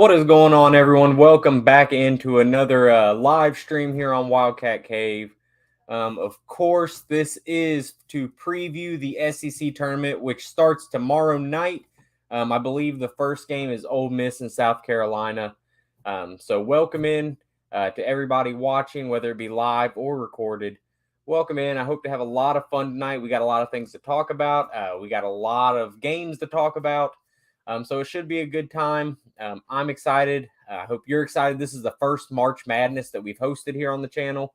What is going on, everyone? Welcome back into another live stream here on Wildcat Cave. Of course, this is to preview the SEC tournament, which starts tomorrow night. I believe the first game is Ole Miss in South Carolina. So welcome in to everybody watching, whether it be live or recorded. Welcome in. I hope to have a lot of fun tonight. We got a lot of things to talk about. We got a lot of games to talk about. So it should be a good time. I'm excited. I hope you're excited. This is the first March Madness that we've hosted here on the channel.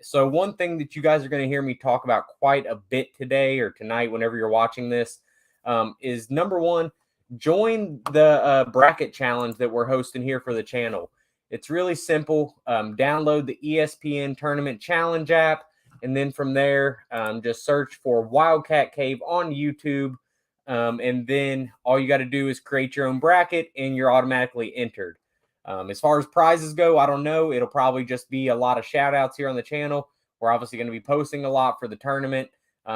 So one thing that you guys are going to hear me talk about quite a bit today or tonight, whenever you're watching this, is number one, join the bracket challenge that we're hosting here for the channel. It's really simple. Download the ESPN Tournament Challenge app, and then from there, just search for Wildcat Cave on YouTube. And then all you got to do is create your own bracket and you're automatically entered. As far as prizes go, I don't know. It'll probably just be a lot of shout outs here on the channel. We're obviously going to be posting a lot for the tournament.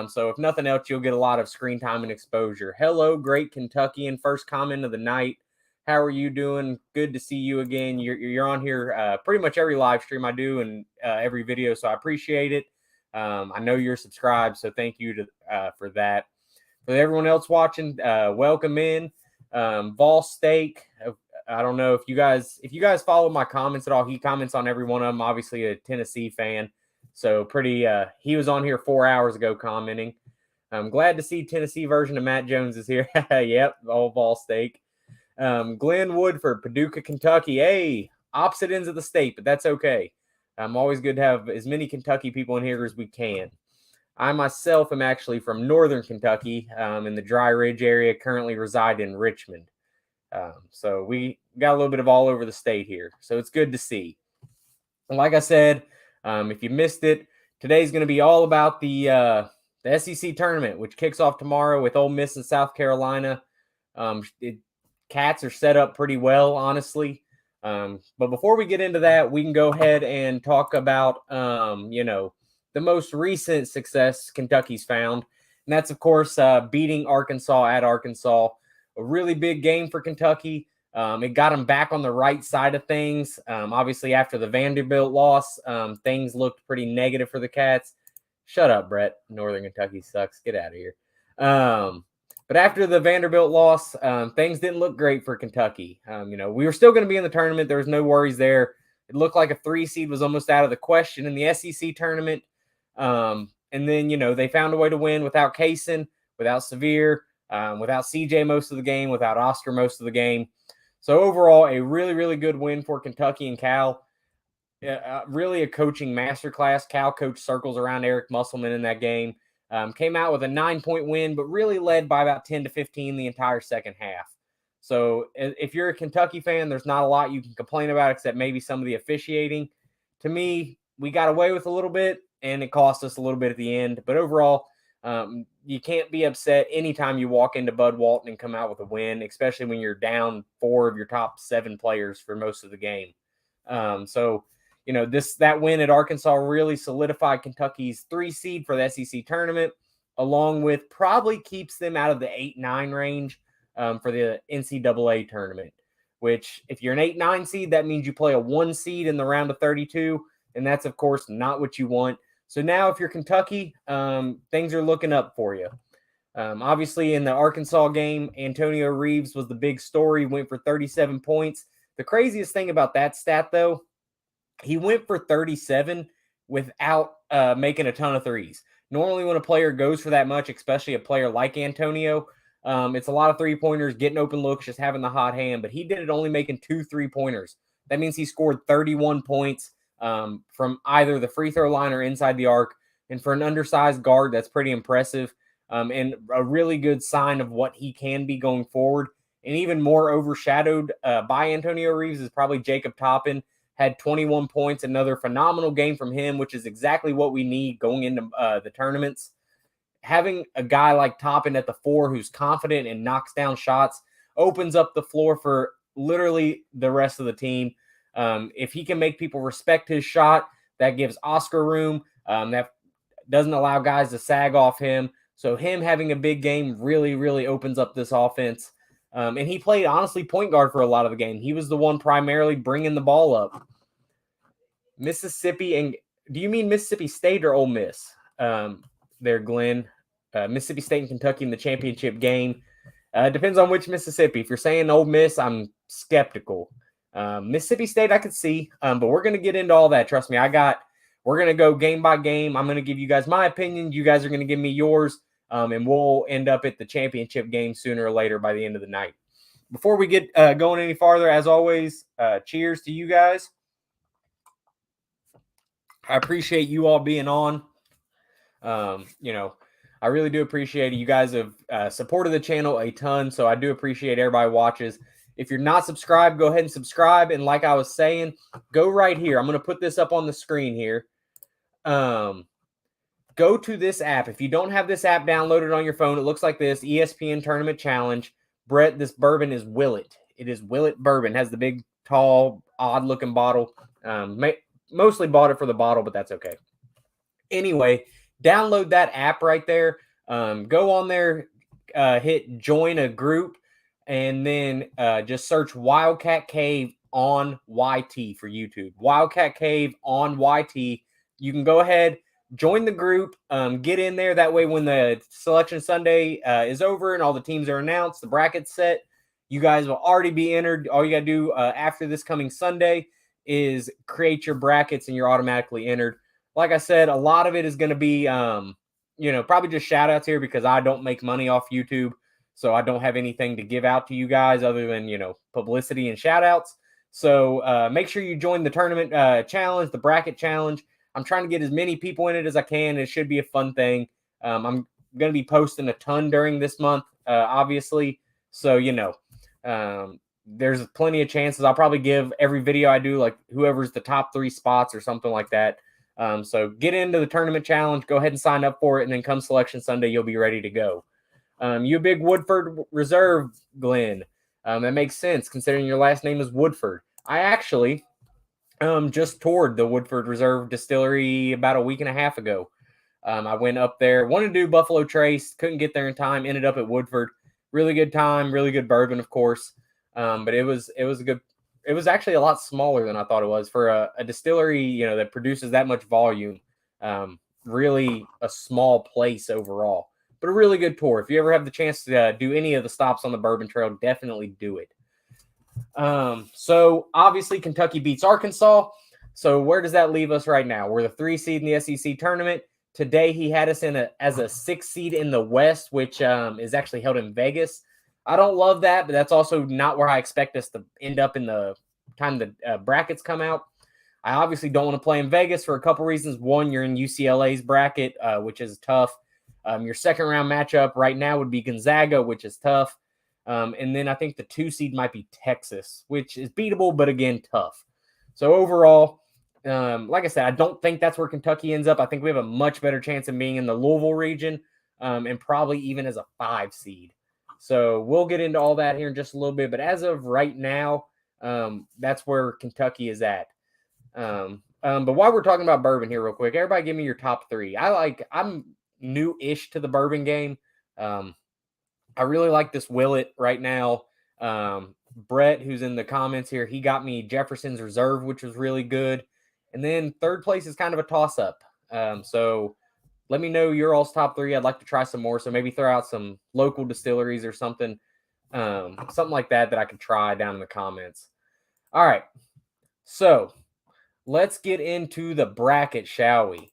So if nothing else, you'll get a lot of screen time and exposure. Hello, great Kentuckian. First comment of the night. How are you doing? Good to see you again. You're on here pretty much every live stream I do and every video, so I appreciate it. I know you're subscribed, so thank you for that. For everyone else watching, welcome in. Vol Steak. I don't know if you guys follow my comments at all. He comments on every one of them. Obviously a Tennessee fan, so pretty. He was on here 4 hours ago commenting. I'm glad to see Tennessee version of Matt Jones is here. Yep, all Vol Steak. Glenn Woodford, Paducah, Kentucky. Hey, opposite ends of the state, but that's okay. Always good to have as many Kentucky people in here as we can. I myself am actually from northern Kentucky in the Dry Ridge area, currently reside in Richmond. So we got a little bit of all over the state here. So it's good to see. Like I said, if you missed it, today's going to be all about the SEC tournament, which kicks off tomorrow with Ole Miss and South Carolina. Cats are set up pretty well, honestly. But before we get into that, we can go ahead and talk about, the most recent success Kentucky's found. And that's, of course, beating Arkansas at Arkansas. A really big game for Kentucky. It got them back on the right side of things. Obviously, after the Vanderbilt loss, things looked pretty negative for the Cats. Shut up, Brett. Northern Kentucky sucks. Get out of here. But after the Vanderbilt loss, things didn't look great for Kentucky. We were still going to be in the tournament. There was no worries there. It looked like a 3 seed was almost out of the question in the SEC tournament. And then, they found a way to win without Kaysen, without Severe, without CJ most of the game, without Oscar most of the game. So overall, a really, really good win for Kentucky and Cal. Really a coaching masterclass. Cal coach circles around Eric Musselman in that game. Came out with a 9-point win, but really led by about 10 to 15 the entire second half. So if you're a Kentucky fan, there's not a lot you can complain about except maybe some of the officiating. To me, we got away with a little bit, and it cost us a little bit at the end. But overall, you can't be upset anytime you walk into Bud Walton and come out with a win, especially when you're down 4 of your top 7 players for most of the game. That win at Arkansas really solidified Kentucky's 3 seed for the SEC tournament, along with probably keeps them out of the 8-9 range for the NCAA tournament, which if you're an 8-9 seed, that means you play a 1 seed in the round of 32, and that's, of course, not what you want. So now if you're Kentucky, things are looking up for you. Obviously, in the Arkansas game, Antonio Reeves was the big story, went for 37 points. The craziest thing about that stat, though, he went for 37 without making a ton of threes. Normally when a player goes for that much, especially a player like Antonio, it's a lot of three-pointers, getting open looks, just having the hot hand. But he did it only making 2 3-pointers. That means he scored 31 points from either the free throw line or inside the arc. And for an undersized guard, that's pretty impressive and a really good sign of what he can be going forward. And even more overshadowed by Antonio Reeves is probably Jacob Toppin. Had 21 points, another phenomenal game from him, which is exactly what we need going into the tournaments. Having a guy like Toppin at the 4 who's confident and knocks down shots opens up the floor for literally the rest of the team. If he can make people respect his shot, that gives Oscar room. That doesn't allow guys to sag off him. So him having a big game really, really opens up this offense. And he played, honestly, point guard for a lot of the game. He was the one primarily bringing the ball up. Mississippi, and do you mean Mississippi State or Ole Miss? There, Glenn. Mississippi State and Kentucky in the championship game. Depends on which Mississippi. If you're saying Ole Miss, I'm skeptical. Mississippi State, I could see, but we're going to get into all that. Trust me, we're going to go game by game. I'm going to give you guys my opinion. You guys are going to give me yours, and we'll end up at the championship game sooner or later by the end of the night. Before we get going any farther, as always, cheers to you guys. I appreciate you all being on. I really do appreciate it. You guys have supported the channel a ton, so I do appreciate everybody watches. If you're not subscribed, go ahead and subscribe. And like I was saying, go right here. I'm going to put this up on the screen here. Go to this app. If you don't have this app downloaded on your phone, it looks like this, ESPN Tournament Challenge. Brett, this bourbon is Willet. It is Willet bourbon. It has the big, tall, odd-looking bottle. Mostly bought it for the bottle, but that's okay. Anyway, download that app right there. Go on there, hit join a group, and then just search Wildcat Cave on YT for YouTube. Wildcat Cave on YT. You can go ahead, join the group, get in there. That way when the Selection Sunday is over and all the teams are announced, the bracket's set, you guys will already be entered. All you got to do after this coming Sunday is create your brackets and you're automatically entered. Like I said, a lot of it is going to be, probably just shout outs here because I don't make money off YouTube. So I don't have anything to give out to you guys other than, publicity and shout outs. So make sure you join the tournament challenge, the bracket challenge. I'm trying to get as many people in it as I can. It should be a fun thing. I'm going to be posting a ton during this month, obviously. So, there's plenty of chances. I'll probably give every video I do, like whoever's the top 3 spots or something like that. So get into the tournament challenge, go ahead and sign up for it. And then come Selection Sunday, you'll be ready to go. You a big Woodford reserve, Glenn. That makes sense considering your last name is Woodford. I actually just toured the Woodford Reserve Distillery about a week and a half ago. I went up there, wanted to do Buffalo Trace, couldn't get there in time, ended up at Woodford. Really good time, really good bourbon, of course. But it was a good. It was actually a lot smaller than I thought it was for a distillery, that produces that much volume. Really a small place overall, but a really good tour. If you ever have the chance to do any of the stops on the Bourbon Trail, definitely do it. So obviously Kentucky beats Arkansas. So where does that leave us right now? We're the 3 seed in the SEC tournament. Today he had us as a 6 seed in the West, which is actually held in Vegas. I don't love that, but that's also not where I expect us to end up in the time the brackets come out. I obviously don't want to play in Vegas for a couple reasons. One, you're in UCLA's bracket, which is tough. Your second round matchup right now would be Gonzaga, which is tough. And then I think the 2 seed might be Texas, which is beatable, but again, tough. So overall, like I said, I don't think that's where Kentucky ends up. I think we have a much better chance of being in the Louisville region and probably even as a 5 seed. So we'll get into all that here in just a little bit. But as of right now, that's where Kentucky is at. But while we're talking about bourbon here real quick, everybody give me your top 3. I'm new-ish to the bourbon game. I really like this Willet right now. Brett, who's in the comments here, he got me Jefferson's Reserve, which was really good. And then third place is kind of a toss-up. So let me know your all's top 3. I'd like to try some more. So maybe throw out some local distilleries or something like that I could try down in the comments. All right. So let's get into the bracket, shall we?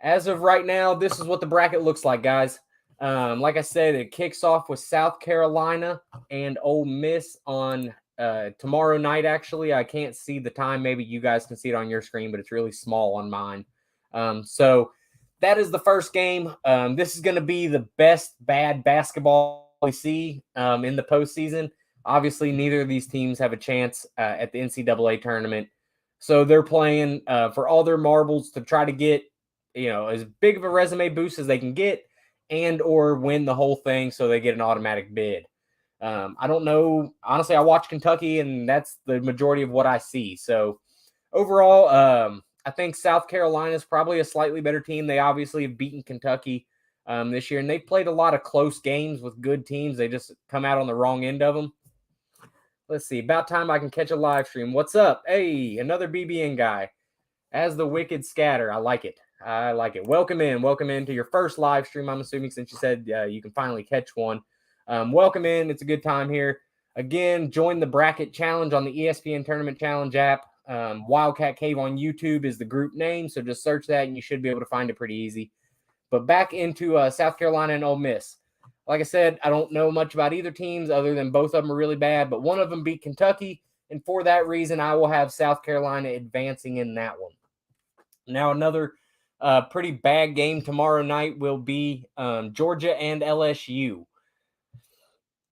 As of right now, this is what the bracket looks like, guys. Like I said, it kicks off with South Carolina and Ole Miss on tomorrow night, actually. I can't see the time. Maybe you guys can see it on your screen, but it's really small on mine. So that is the first game. This is going to be the best bad basketball we see in the postseason. Obviously, neither of these teams have a chance at the NCAA tournament. So they're playing for all their marbles to try to get, as big of a resume boost as they can get and or win the whole thing so they get an automatic bid. I don't know. Honestly, I watch Kentucky, and that's the majority of what I see. So overall, I think South Carolina is probably a slightly better team. They obviously have beaten Kentucky this year, and they played a lot of close games with good teams. They just come out on the wrong end of them. Let's see. About time I can catch a live stream. What's up? Hey, another BBN guy. As the wicked scatter. I like it. I like it. Welcome in. Welcome in to your first live stream, I'm assuming, since you said you can finally catch one. Welcome in. It's a good time here. Again, join the bracket challenge on the ESPN Tournament Challenge app. Wildcat Cave on YouTube is the group name, so just search that and you should be able to find it pretty easy. But back into South Carolina and Ole Miss. Like I said, I don't know much about either teams other than both of them are really bad, but one of them beat Kentucky, and for that reason, I will have South Carolina advancing in that one. Now, another pretty bad game tomorrow night will be Georgia and LSU.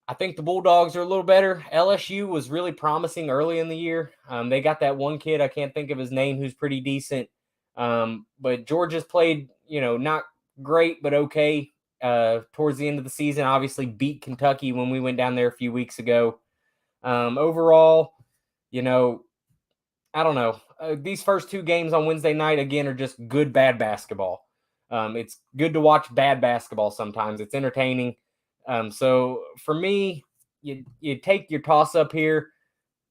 I think the Bulldogs are a little better. LSU was really promising early in the year. They got that one kid, I can't think of his name, who's pretty decent. But Georgia's played, not great, but okay towards the end of the season. Obviously beat Kentucky when we went down there a few weeks ago. Overall, I don't know. These first two games on Wednesday night, again, are just good, bad basketball. It's good to watch bad basketball sometimes. It's entertaining. So for me, you take your toss-up here.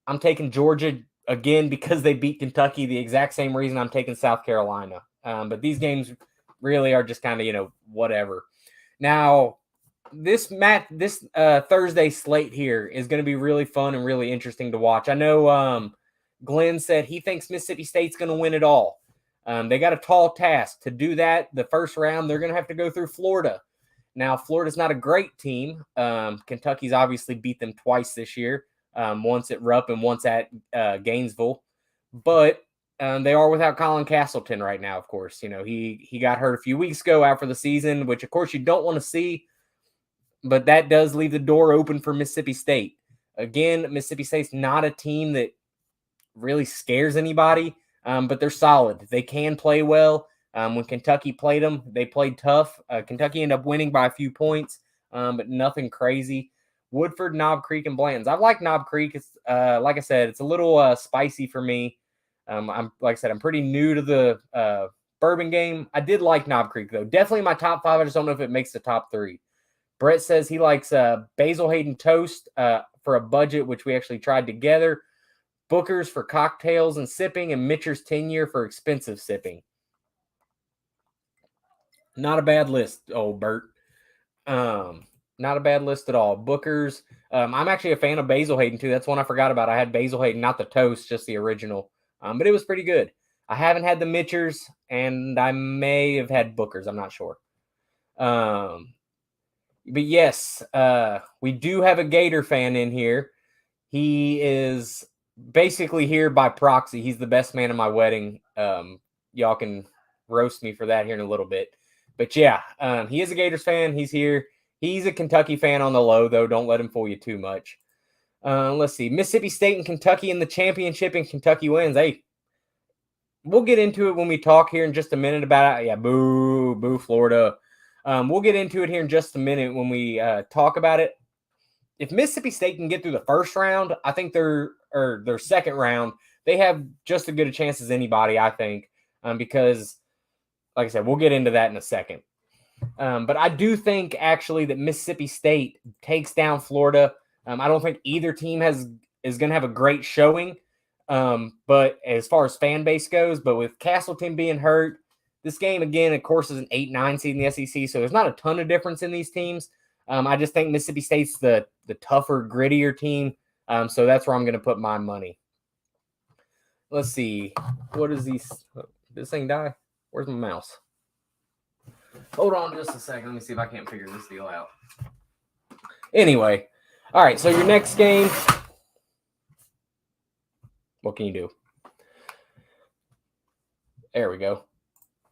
I'm taking Georgia again because they beat Kentucky, the exact same reason I'm taking South Carolina. But these games really are just kind of, whatever. Now, this Thursday slate here is going to be really fun and really interesting to watch. I know Glenn said he thinks Mississippi State's going to win it all. They got a tall task. To do that, the first round, they're going to have to go through Florida. Now, Florida's not a great team. Kentucky's obviously beat them twice this year, once at Rupp and once at Gainesville. But they are without Colin Castleton right now, of course. He got hurt a few weeks ago out for the season, which, of course, you don't want to see. But that does leave the door open for Mississippi State. Again, Mississippi State's not a team that really scares anybody, but they're solid. They can play well. When Kentucky played them, they played tough. Kentucky ended up winning by a few points, but nothing crazy. Woodford, Knob Creek, and Blanton's. I've liked Knob Creek. It's, like I said, it's a little spicy for me. I'm pretty new to the bourbon game. I did like Knob Creek, though. Definitely my top 5. I just don't know if it makes the top 3. Brett says he likes Basil Hayden toast for a budget, which we actually tried together. Booker's for cocktails and sipping, and Mitcher's 10-year for expensive sipping. Not a bad list, old Bert. Not a bad list at all. Booker's. I'm actually a fan of Basil Hayden, too. That's one I forgot about. I had Basil Hayden, not the toast, just the original. But it was pretty good. I haven't had the Mitchers, and I may have had Booker's. I'm not sure. But yes, we do have a Gator fan in here. He is basically here by proxy. He's the best man at my wedding. Y'all can roast me for that here in a little bit. But yeah, he is a Gators fan. He's here. He's a Kentucky fan on the low, though. Don't let him fool you too much. Let's see. Mississippi State and Kentucky in the championship, and Kentucky wins. Hey, we'll get into it when we talk here in just a minute about it. Yeah, boo, Florida. We'll get into it here in just a minute when we talk about it. If Mississippi State can get through the first round, I think their second round, they have just as good a chance as anybody, I think, because, like I said, we'll get into that in a second. But I do think, actually, that Mississippi State takes down Florida. I don't think either team is going to have a great showing, but as far as fan base goes, but with Castleton being hurt, this game, again, of course, is an 8-9 seed in the SEC, so there's not a ton of difference in these teams. I just think Mississippi State's the tougher, grittier team, so that's where I'm going to put my money. Let's see. What is these? This thing die? Where's my mouse? Hold on just a second. Let me see if I can't figure this deal out. Anyway, all right, so your next game, what can you do? There we go.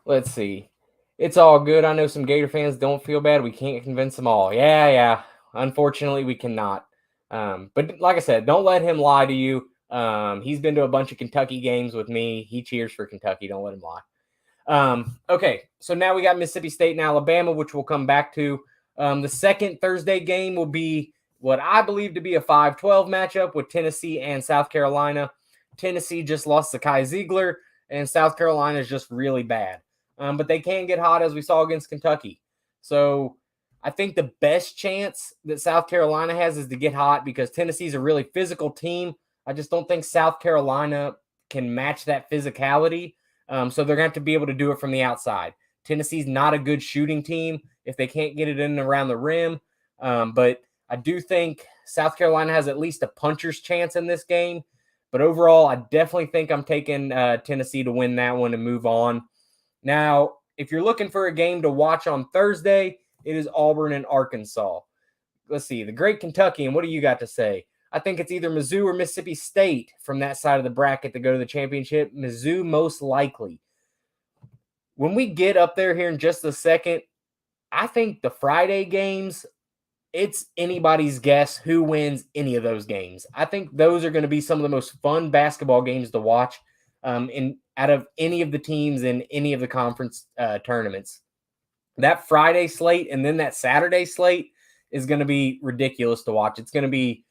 Let's see. It's all good. I know some Gator fans don't feel bad. We can't convince them all. Yeah. Unfortunately, we cannot. But like I said, don't let him lie to you. He's been to a bunch of Kentucky games with me. He cheers for Kentucky. Don't let him lie. Okay, so now we got Mississippi State and Alabama, which we'll come back to. The second Thursday game will be what I believe to be a 5-12 matchup with Tennessee and South Carolina. Tennessee just lost to Kai Ziegler, and South Carolina is just really bad. But they can get hot, as we saw against Kentucky. So I think the best chance that South Carolina has is to get hot because Tennessee's a really physical team. I just don't think South Carolina can match that physicality. So they're going to have to be able to do it from the outside. Tennessee's not a good shooting team if they can't get it in and around the rim. But I do think South Carolina has at least a puncher's chance in this game. But overall, I definitely think I'm taking Tennessee to win that one and move on. Now, if you're looking for a game to watch on Thursday, it is Auburn and Arkansas. Let's see, the great Kentucky, and what do you got to say? I think it's either Mizzou or Mississippi State from that side of the bracket to go to the championship. Mizzou most likely. When we get up there here in just a second, I think the Friday games, it's anybody's guess who wins any of those games. I think those are going to be some of the most fun basketball games to watch out of any of the teams in any of the conference tournaments. That Friday slate and then that Saturday slate is going to be ridiculous to watch. It's going to be,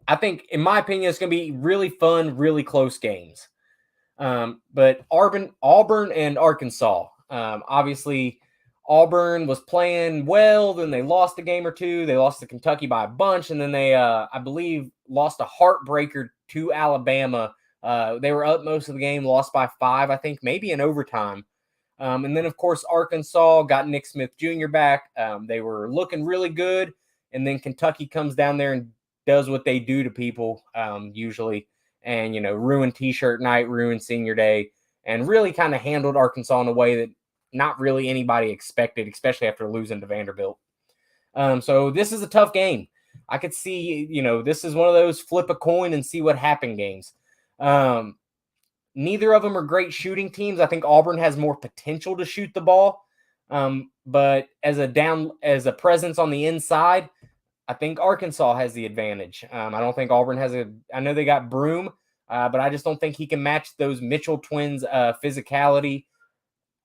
I think, in my opinion, it's going to be really fun, really close games. But Auburn and Arkansas, obviously, Auburn was playing well, then they lost a game or two. They lost to Kentucky by a bunch, and then they, I believe, lost a heartbreaker to Alabama. They were up most of the game, lost by 5, I think, maybe in overtime. And then, of course, Arkansas got Nick Smith Jr. back. They were looking really good, and then Kentucky comes down there and does what they do to people usually, and, ruin T-shirt night, ruin senior day, and really kind of handled Arkansas in a way that not really anybody expected, especially after losing to Vanderbilt. So this is a tough game. I could see, this is one of those flip a coin and see what happened games. Neither of them are great shooting teams. I think Auburn has more potential to shoot the ball. But as a presence on the inside, I think Arkansas has the advantage. I don't think Auburn has I know they got Broom, but I just don't think he can match those Mitchell twins' physicality.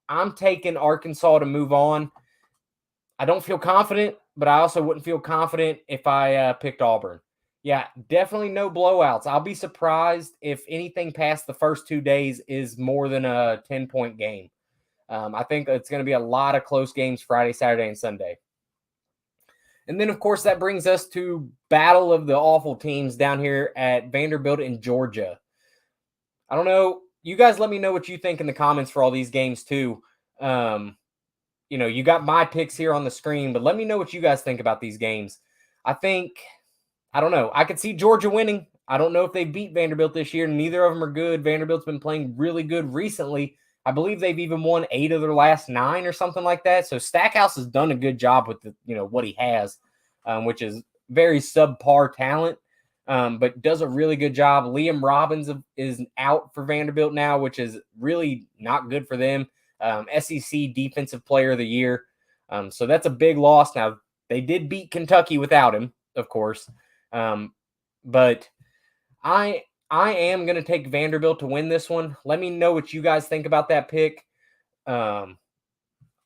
I'm taking Arkansas to move on. I don't feel confident, but I also wouldn't feel confident if I picked Auburn. Yeah, definitely no blowouts. I'll be surprised if anything past the first 2 days is more than a 10-point game. I think it's going to be a lot of close games Friday, Saturday, and Sunday. And then, of course, that brings us to Battle of the Awful Teams down here at Vanderbilt in Georgia. I don't know. You guys let me know what you think in the comments for all these games, too. You got my picks here on the screen, but let me know what you guys think about these games. I don't know. I could see Georgia winning. I don't know if they beat Vanderbilt this year. Neither of them are good. Vanderbilt's been playing really good recently. I believe they've even won 8 of their last 9 or something like that. So Stackhouse has done a good job with what he has, which is very subpar talent, but does a really good job. Liam Robbins is out for Vanderbilt now, which is really not good for them. SEC Defensive Player of the Year. So that's a big loss. Now, they did beat Kentucky without him, of course. But I am going to take Vanderbilt to win this one. Let me know what you guys think about that pick. I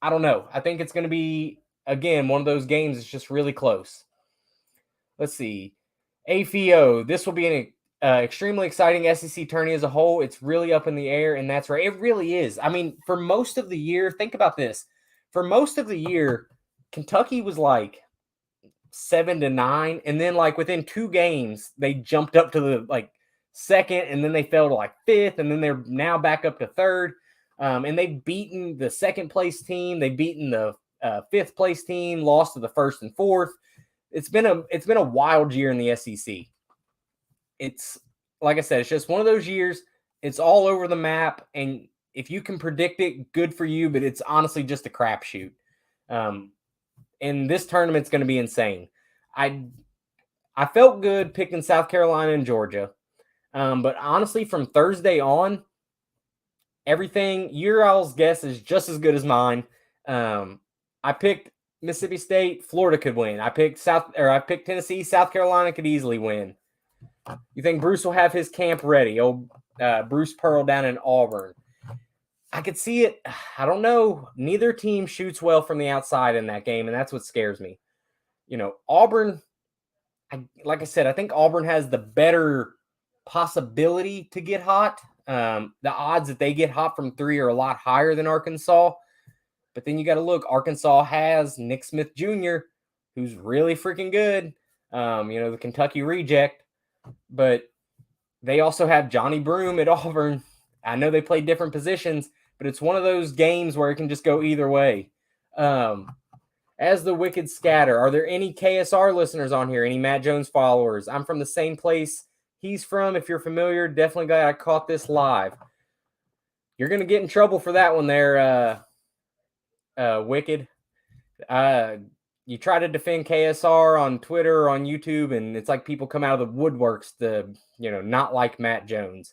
don't know. I think it's going to be, again, one of those games that's just really close. Let's see. AFIO, this will be an extremely exciting SEC tourney as a whole. It's really up in the air, and that's right. It really is. I mean, for most of the year, think about this. For most of the year, Kentucky was like 7-9, and then like within 2 games, they jumped up to the second, and then they fell to 5th, and then they're now back up to 3rd. And they've beaten the 2nd place team. They've beaten the 5th place team, lost to the 1st and 4th. It's been a wild year in the SEC. It's like I said, it's just one of those years. It's all over the map, and if you can predict it, good for you. But it's honestly just a crapshoot. And this tournament's going to be insane. I felt good picking South Carolina and Georgia, but honestly, from Thursday on, everything your all's guess is just as good as mine. I picked Mississippi State, Florida could win. I picked Tennessee, South Carolina could easily win. You think Bruce will have his camp ready? Old Bruce Pearl down in Auburn. I could see it. I don't know. Neither team shoots well from the outside in that game, and that's what scares me. Auburn, like I said, I think Auburn has the better possibility to get hot. The odds that they get hot from 3 are a lot higher than Arkansas. But then you got to look, Arkansas has Nick Smith Jr., who's really freaking good. The Kentucky reject. But they also have Johnny Broome at Auburn. I know they play different positions, but it's one of those games where it can just go either way. As the wicked scatter, are there any KSR listeners on here? Any Matt Jones followers? I'm from the same place he's from. If you're familiar, definitely glad I caught this live. You're going to get in trouble for that one there, Wicked. You try to defend KSR on Twitter or on YouTube, and it's like people come out of the woodworks to, not like Matt Jones.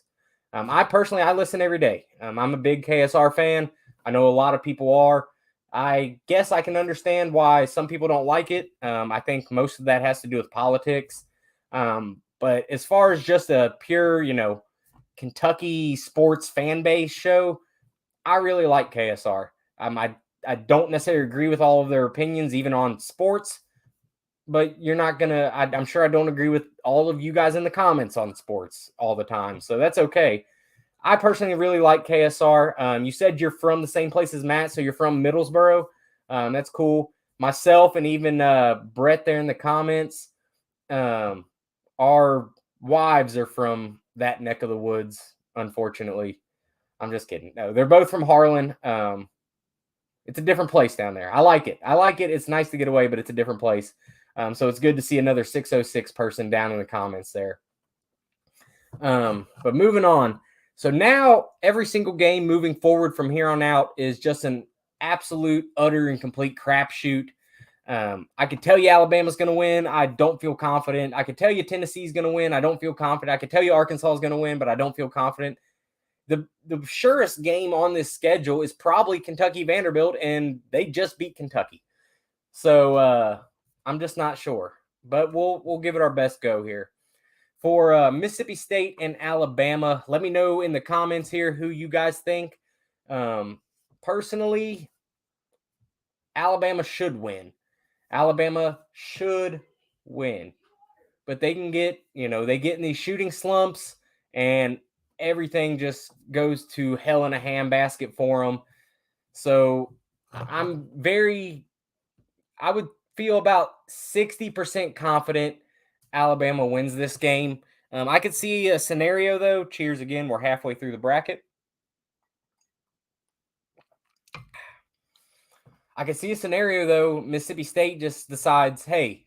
I personally listen every day. I'm a big KSR fan. I know a lot of people are. I guess I can understand why some people don't like it. I think most of that has to do with politics. But as far as just a pure, Kentucky sports fan base show, I really like KSR. I don't necessarily agree with all of their opinions, even on sports, but you're not going to, I'm sure I don't agree with all of you guys in the comments on sports all the time. So that's okay. I personally really like KSR. You said you're from the same place as Matt, so you're from Middlesboro. That's cool. Myself and even Brett there in the comments, our wives are from that neck of the woods, unfortunately. I'm just kidding. No, they're both from Harlan. It's a different place down there. I like it. It's nice to get away, but it's a different place. So it's good to see another 606 person down in the comments there. But moving on. So now every single game moving forward from here on out is just an absolute, utter, and complete crapshoot. I could tell you Alabama's going to win. I don't feel confident. I could tell you Tennessee's going to win. I don't feel confident. I could tell you Arkansas is going to win, but I don't feel confident. The surest game on this schedule is probably Kentucky Vanderbilt, and they just beat Kentucky. So I'm just not sure, but we'll give it our best go here. For Mississippi State and Alabama, let me know in the comments here who you guys think. Personally, Alabama should win. Alabama should win. But they can get, they get in these shooting slumps and everything just goes to hell in a handbasket for them. So I would feel about 60% confident Alabama wins this game. I could see a scenario, though. Cheers again. We're halfway through the bracket. I could see a scenario, though. Mississippi State just decides, hey,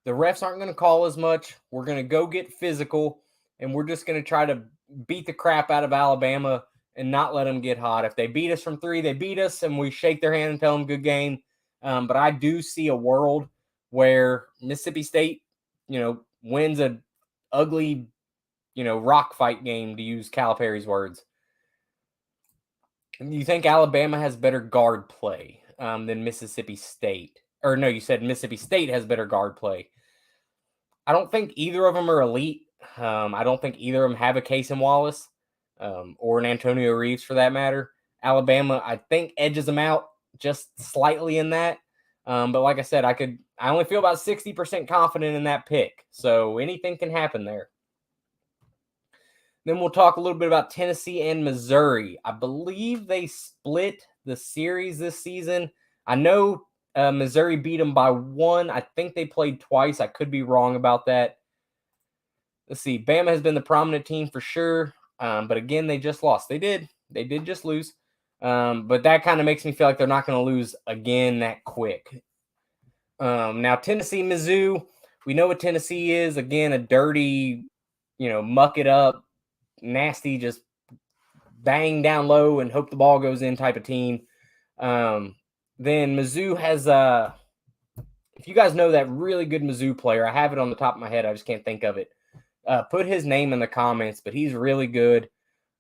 the refs aren't going to call as much. We're going to go get physical, and we're just going to try to beat the crap out of Alabama and not let them get hot. If they beat us from three, they beat us, and we shake their hand and tell them good game. But I do see a world where Mississippi State, wins an ugly, rock fight game, to use Calipari's words. Do you think Alabama has better guard play than Mississippi State? Or no, you said Mississippi State has better guard play. I don't think either of them are elite. I don't think either of them have a Case and Wallace or an Antonio Reeves for that matter. Alabama, I think, edges them out just slightly in that. But like I said, I only feel about 60% confident in that pick. So anything can happen there. Then we'll talk a little bit about Tennessee and Missouri. I believe they split the series this season. I know Missouri beat them by 1. I think they played twice. I could be wrong about that. Let's see. Bama has been the prominent team for sure. But again, they just lost. They did just lose. But that kind of makes me feel like they're not going to lose again that quick. Now, Tennessee, Mizzou. We know what Tennessee is. Again, a dirty, muck it up, nasty, just bang down low and hope the ball goes in type of team. Then Mizzou has, if you guys know that really good Mizzou player, I have it on the top of my head. I just can't think of it. Put his name in the comments, but he's really good.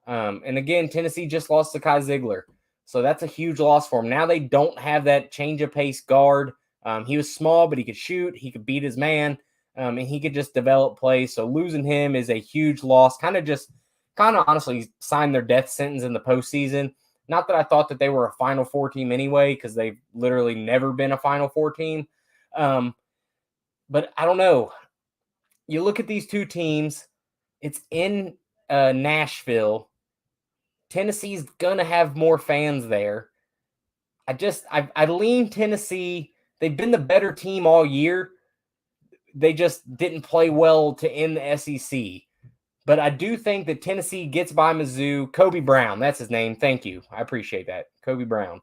And again, Tennessee just lost to Kai Ziegler. So that's a huge loss for him. Now they don't have that change of pace guard. He was small, but he could shoot. He could beat his man. And he could just develop plays. So losing him is a huge loss. Kind of honestly signed their death sentence in the postseason. Not that I thought that they were a Final Four team anyway, because they've literally never been a Final Four team. But I don't know. You look at these two teams. It's in Nashville. Tennessee's going to have more fans there. I lean Tennessee. They've been the better team all year. They just didn't play well to end the SEC. But I do think that Tennessee gets by Mizzou. Kobe Brown, that's his name. Thank you. I appreciate that. Kobe Brown.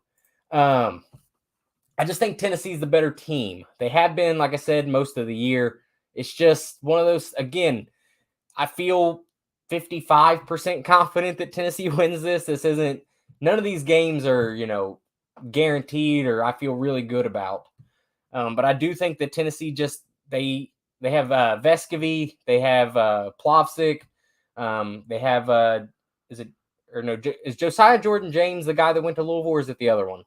I just think Tennessee's the better team. They have been, like I said, most of the year. It's just one of those, again, I feel 55% confident that Tennessee wins this. This isn't, none of these games are, guaranteed or I feel really good about. But I do think that Tennessee just, they have Vescovy, they have Plavsic, they have, is Josiah Jordan James the guy that went to Louisville, or is it the other one?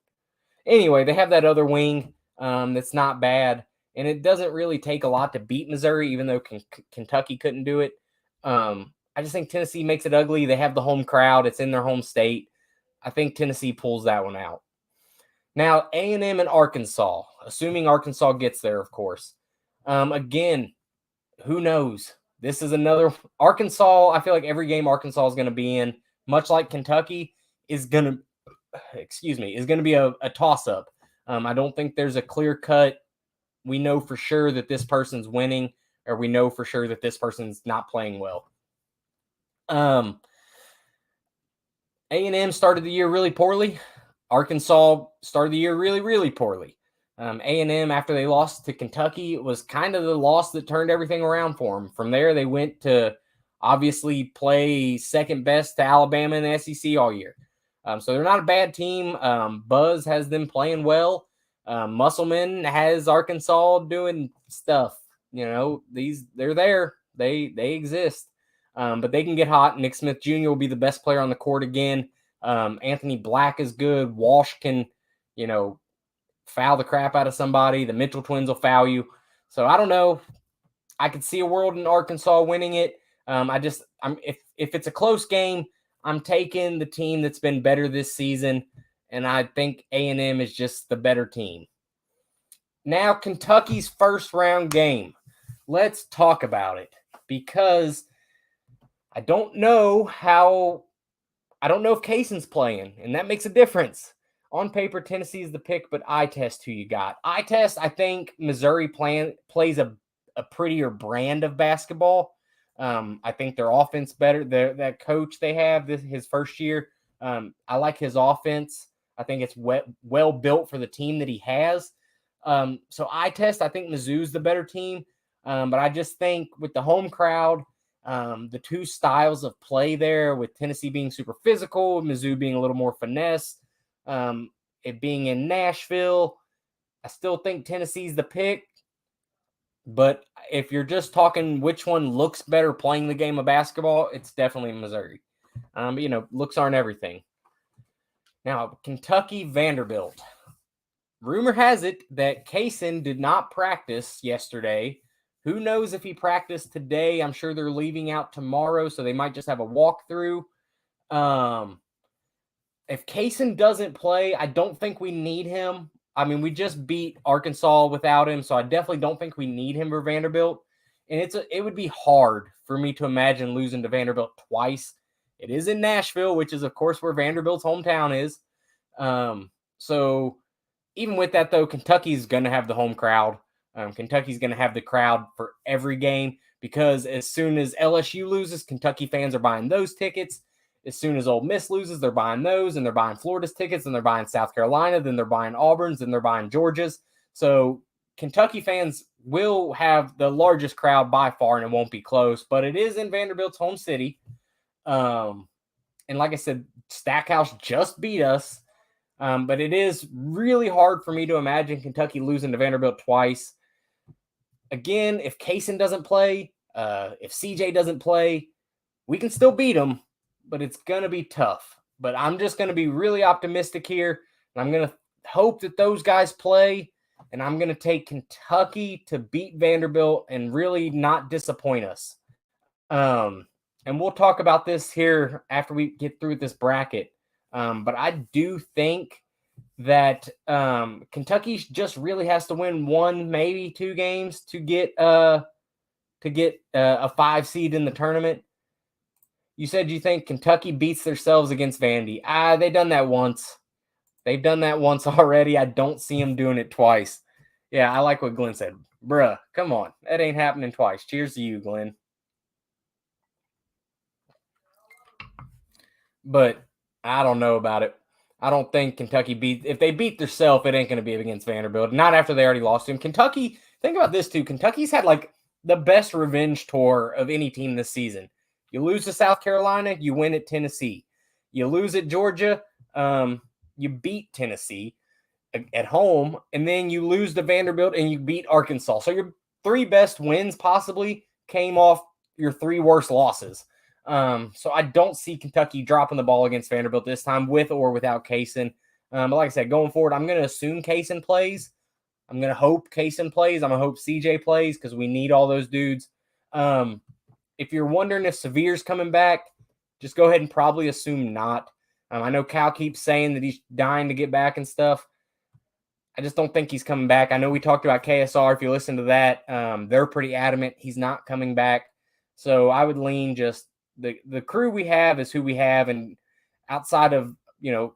Anyway, they have that other wing that's not bad, and it doesn't really take a lot to beat Missouri, even though Kentucky couldn't do it. I just think Tennessee makes it ugly. They have the home crowd. It's in their home state. I think Tennessee pulls that one out. Now, A&M and Arkansas, assuming Arkansas gets there, of course. Again, who knows? This is another Arkansas. I feel like every game Arkansas is going to be in, much like Kentucky, is going to be a toss-up. I don't think there's a clear cut. We know for sure that this person's winning, or we know for sure that this person's not playing well. A&M started the year really poorly. Arkansas started the year really, really poorly. A&M, after they lost to Kentucky, was kind of the loss that turned everything around for them. From there, they went to obviously play second best to Alabama in the SEC all year. So they're not a bad team. Buzz has them playing well. Musselman has Arkansas doing stuff. They're there. They exist. But they can get hot. Nick Smith Jr. will be the best player on the court again. Anthony Black is good. Walsh can, foul the crap out of somebody. The Mitchell twins will foul you. So I don't know. I could see a world in Arkansas winning it. If it's a close game, I'm taking the team that's been better this season, and I think A&M is just the better team. Now, Kentucky's first round game. Let's talk about it, because I don't know if Cason's playing, and that makes a difference. On paper, Tennessee is the pick, but eye test who you got. Eye test, I think Missouri plays a prettier brand of basketball. I think their offense better. That coach they have his first year, I like his offense. I think it's well built for the team that he has. So eye test, I think Mizzou's the better team. But I just think with the home crowd, the two styles of play there, with Tennessee being super physical, Mizzou being a little more finesse, it being in Nashville, I still think Tennessee's the pick. But if you're just talking which one looks better playing the game of basketball, it's definitely Missouri. But, looks aren't everything. Now, Kentucky Vanderbilt. Rumor has it that Cason did not practice yesterday. Who knows if he practiced today? I'm sure they're leaving out tomorrow, so they might just have a walkthrough. If Cason doesn't play, I don't think we need him. I mean, we just beat Arkansas without him, so I definitely don't think we need him for Vanderbilt. And it would be hard for me to imagine losing to Vanderbilt twice. It is in Nashville, which is, of course, where Vanderbilt's hometown is. So even with that, though, Kentucky's going to have the home crowd. Kentucky's going to have the crowd for every game, because as soon as LSU loses, Kentucky fans are buying those tickets. As soon as Ole Miss loses, they're buying those, and they're buying Florida's tickets, and they're buying South Carolina, then they're buying Auburn's, and they're buying Georgia's. So Kentucky fans will have the largest crowd by far, and it won't be close, but it is in Vanderbilt's home city. And like I said, Stackhouse just beat us, but it is really hard for me to imagine Kentucky losing to Vanderbilt twice. Again, if Cason doesn't play, if CJ doesn't play, we can still beat them, but it's going to be tough. But I'm just going to be really optimistic here, and I'm going to hope that those guys play, and I'm going to take Kentucky to beat Vanderbilt and really not disappoint us. And we'll talk about this here after we get through this bracket. But I do think that Kentucky just really has to win one, maybe two games to get a 5 seed in the tournament. You said you think Kentucky beats themselves against Vandy. They done that once. They've done that once already. I don't see them doing it twice. Yeah, I like what Glenn said. Bruh, come on. That ain't happening twice. Cheers to you, Glenn. But I don't know about it. I don't think Kentucky if they beat themselves, it ain't going to be against Vanderbilt. Not after they already lost to him. Kentucky, think about this too. Kentucky's had like the best revenge tour of any team this season. You lose to South Carolina, you win at Tennessee. You lose at Georgia, you beat Tennessee at home, and then you lose to Vanderbilt and you beat Arkansas. So your three best wins possibly came off your three worst losses. So I don't see Kentucky dropping the ball against Vanderbilt this time, with or without Kaysen. But like I said, going forward, I'm going to assume Kaysen plays. I'm going to hope Kaysen plays. I'm going to hope CJ plays because we need all those dudes. If you're wondering if Sevier's coming back, just go ahead and probably assume not. I know Cal keeps saying that he's dying to get back and stuff. I just don't think he's coming back. I know we talked about KSR. If you listen to that, they're pretty adamant he's not coming back. So I would lean just the crew we have is who we have, and outside of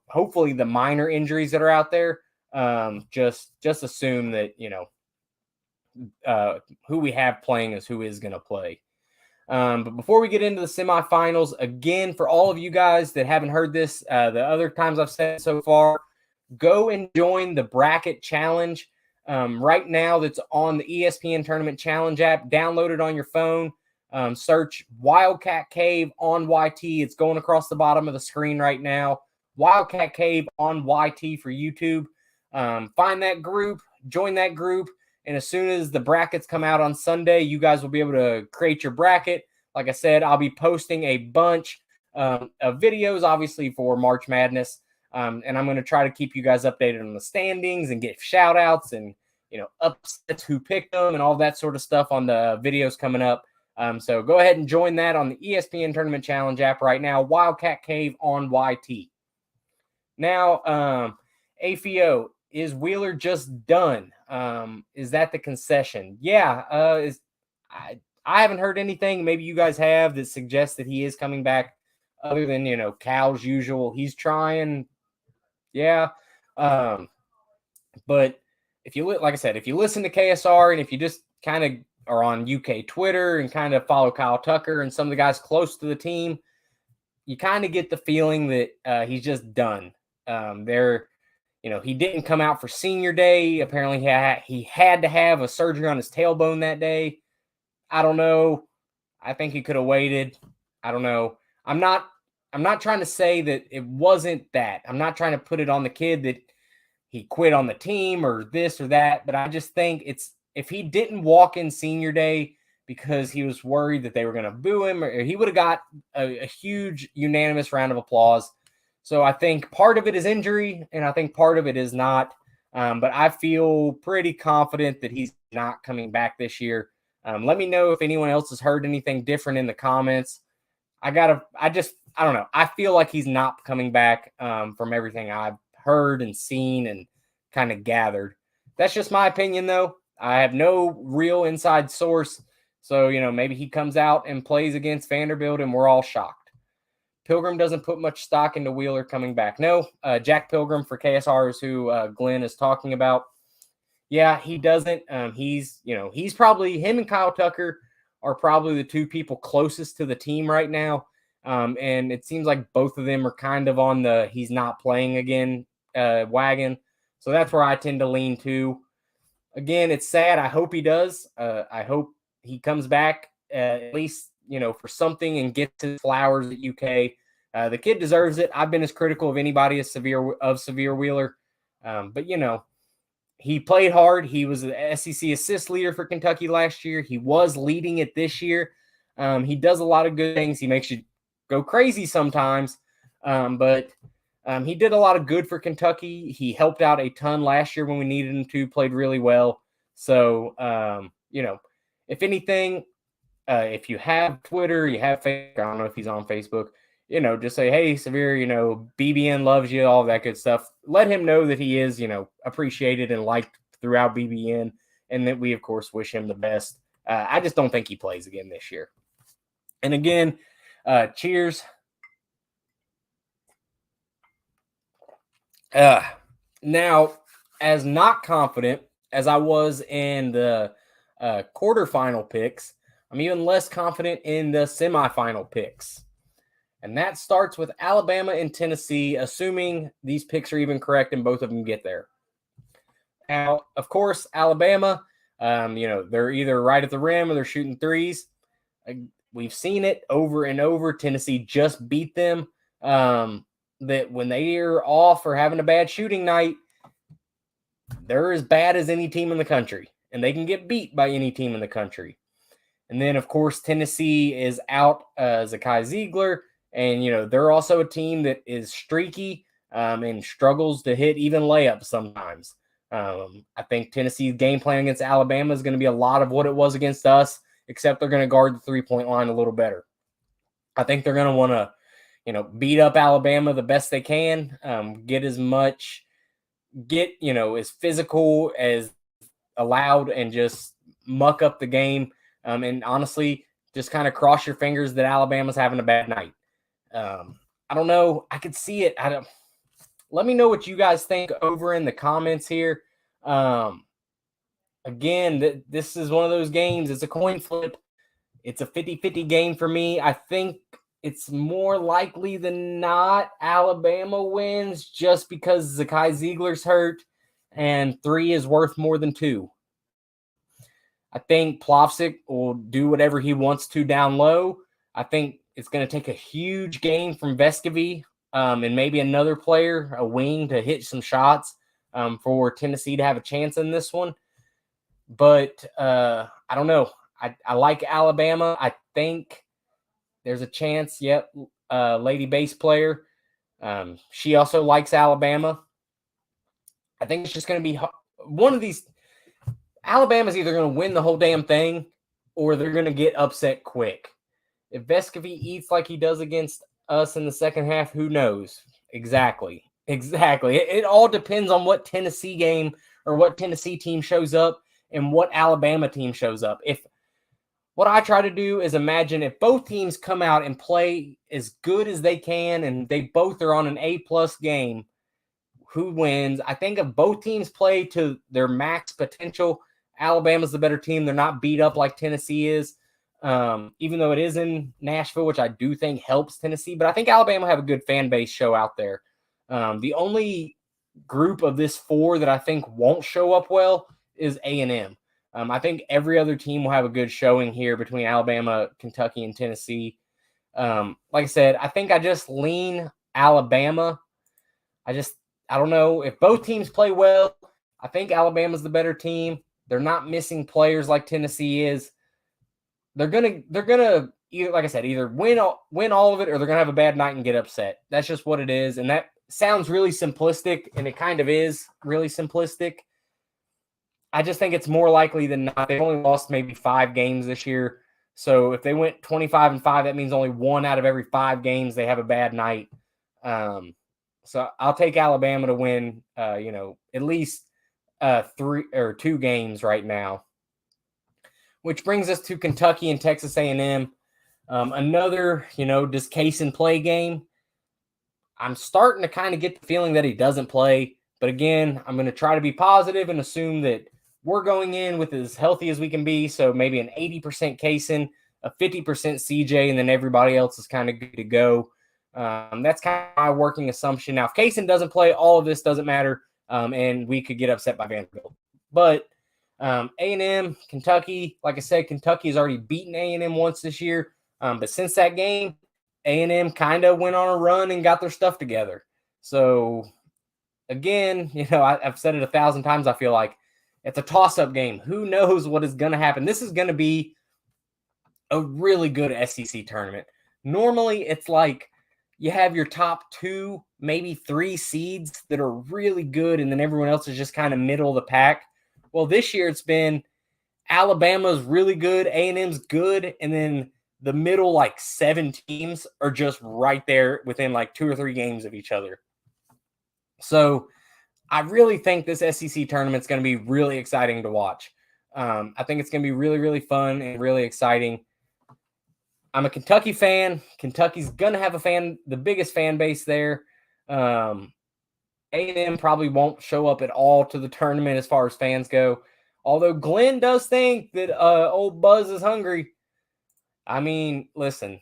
hopefully the minor injuries that are out there, just assume that who we have playing is who is going to play. But before we get into the semifinals, again, for all of you guys that haven't heard this, the other times I've said so far, go and join the bracket challenge right now. That's on the ESPN Tournament Challenge app. Download it on your phone. Search Wildcat Cave on YT. It's going across the bottom of the screen right now. Wildcat Cave on YT for YouTube. Find that group, join that group, and as soon as the brackets come out on Sunday, you guys will be able to create your bracket. Like I said, I'll be posting a bunch of videos, obviously, for March Madness. And I'm going to try to keep you guys updated on the standings and get shout outs and, upsets, who picked them, and all that sort of stuff on the videos coming up. So go ahead and join that on the ESPN Tournament Challenge app right now. Wildcat Cave on YT. Now, AFIO, is Wheeler just done? Is that the concession? Yeah. I haven't heard anything. Maybe you guys have that suggests that he is coming back. Other than Cal's usual, he's trying. Yeah. But if you like I said, if you listen to KSR and if you just kind of are on UK Twitter and kind of follow Kyle Tucker and some of the guys close to the team, you kind of get the feeling that he's just done. He didn't come out for senior day. Apparently he had to have a surgery on his tailbone that day. I don't know. I think he could have waited. I don't know. I'm not trying to say that it wasn't that. I'm not trying to put it on the kid that he quit on the team or this or that, but I just think if he didn't walk in senior day because he was worried that they were going to boo him, or he would have got a huge unanimous round of applause. So I think part of it is injury, and I think part of it is not. But I feel pretty confident that he's not coming back this year. Let me know if anyone else has heard anything different in the comments. I don't know. I feel like he's not coming back from everything I've heard and seen and kind of gathered. That's just my opinion, though. I have no real inside source. So, maybe he comes out and plays against Vanderbilt and we're all shocked. Pilgrim doesn't put much stock into Wheeler coming back. No, Jack Pilgrim for KSR is who Glenn is talking about. Yeah, he doesn't. He's probably, him and Kyle Tucker are probably the two people closest to the team right now. And it seems like both of them are kind of on the he's not playing again wagon. So that's where I tend to lean to. Again, it's sad. I hope he does. I hope he comes back at least, for something and gets his flowers at UK. The kid deserves it. I've been as critical of anybody as Severe Wheeler. But, he played hard. He was the SEC assist leader for Kentucky last year. He was leading it this year. He does a lot of good things. He makes you go crazy sometimes. But he did a lot of good for Kentucky. He helped out a ton last year when we needed him to, played really well. So, if anything, if you have Twitter, you have Facebook, I don't know if he's on Facebook, just say, hey, Severe, BBN loves you, all that good stuff. Let him know that he is, appreciated and liked throughout BBN, and that we, of course, wish him the best. I just don't think he plays again this year. And again, cheers. Now, as not confident as I was in the quarterfinal picks, I'm even less confident in the semifinal picks. And that starts with Alabama and Tennessee, assuming these picks are even correct and both of them get there. Now, of course, Alabama, they're either right at the rim or they're shooting threes. We've seen it over and over. Tennessee just beat them. That when they are off or having a bad shooting night, they're as bad as any team in the country, and they can get beat by any team in the country. And then, of course, Tennessee is out Zakai Ziegler, and they're also a team that is streaky and struggles to hit even layups sometimes. I think Tennessee's game plan against Alabama is going to be a lot of what it was against us, except they're going to guard the three-point line a little better. I think they're going to want to, beat up Alabama the best they can, get as physical as allowed, and just muck up the game. And honestly, just kind of cross your fingers that Alabama's having a bad night. I don't know. I could see it. Let me know what you guys think over in the comments here. Again, this is one of those games. It's a coin flip. It's a 50-50 game for me. I think it's more likely than not Alabama wins, just because Zakai Ziegler's hurt and 3 is worth more than 2. I think Plavsic will do whatever he wants to down low. I think it's going to take a huge game from Vescovi and maybe another player, a wing, to hit some shots for Tennessee to have a chance in this one. But I don't know. I like Alabama. I think there's a chance. Yep, lady bass player. She also likes Alabama. I think it's just going to be one of these. Alabama's either going to win the whole damn thing or they're going to get upset quick. If Vescovi eats like he does against us in the second half, who knows? Exactly. It all depends on what Tennessee game or what Tennessee team shows up and what Alabama team shows up. What I try to do is imagine if both teams come out and play as good as they can and they both are on an A+ game, who wins? I think if both teams play to their max potential, Alabama's the better team. They're not beat up like Tennessee is, even though it is in Nashville, which I do think helps Tennessee. But I think Alabama will have a good fan base show out there. The only group of this 4 that I think won't show up well is A&M. I think every other team will have a good showing here between Alabama, Kentucky, and Tennessee. Like I said, I think I just lean Alabama. I don't know. If both teams play well, I think Alabama's the better team. They're not missing players like Tennessee is. They're gonna either, like I said, either win all of it or they're gonna have a bad night and get upset. That's just what it is, and that sounds really simplistic, and it kind of is really simplistic. I just think it's more likely than not. They've only lost maybe 5 games this year, so if they went 25-5, that means only 1 out of every 5 games they have a bad night. So I'll take Alabama to win, at least 3 or 2 games right now. Which brings us to Kentucky and Texas A&M. Another, does Cason play game? I'm starting to kind of get the feeling that he doesn't play. But again, I'm going to try to be positive and assume that we're going in with as healthy as we can be. So maybe an 80% Cason, a 50% CJ, and then everybody else is kind of good to go. That's kind of my working assumption. Now, if Cason doesn't play, all of this doesn't matter, and we could get upset by Vanderbilt. But A&M, Kentucky, like I said, Kentucky has already beaten A&M once this year. But since that game, A&M kind of went on a run and got their stuff together. So, again, I've said it 1,000 times, I feel like. It's a toss-up game. Who knows what is going to happen? This is going to be a really good SEC tournament. Normally, it's like you have your top 2, maybe 3 seeds that are really good, and then everyone else is just kind of middle of the pack. Well, this year it's been Alabama's really good, A&M's good, and then the middle 7 teams are just right there within 2 or 3 games of each other. So I really think this SEC tournament is going to be really exciting to watch. I think it's going to be really, really fun and really exciting. I'm a Kentucky fan. Kentucky's going to have the biggest fan base there. A&M probably won't show up at all to the tournament as far as fans go. Although Glenn does think that old Buzz is hungry. I mean, listen,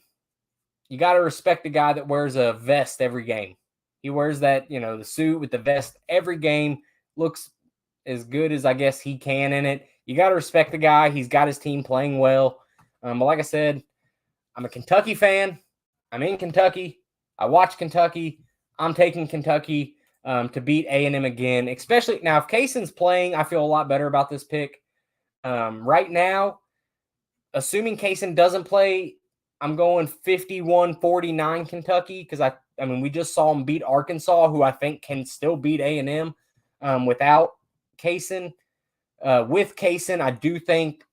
you got to respect the guy that wears a vest every game. He wears that, the suit with the vest every game. Looks as good as I guess he can in it. You got to respect the guy. He's got his team playing well. But like I said, I'm a Kentucky fan. I'm in Kentucky. I watch Kentucky. I'm taking Kentucky to beat A&M again. Especially now, if Kaysen's playing, I feel a lot better about this pick. Right now, assuming Kaysen doesn't play, I'm going 51-49 Kentucky because I mean we just saw him beat Arkansas, who I think can still beat A&M without Kaysen. With Kaysen, I do think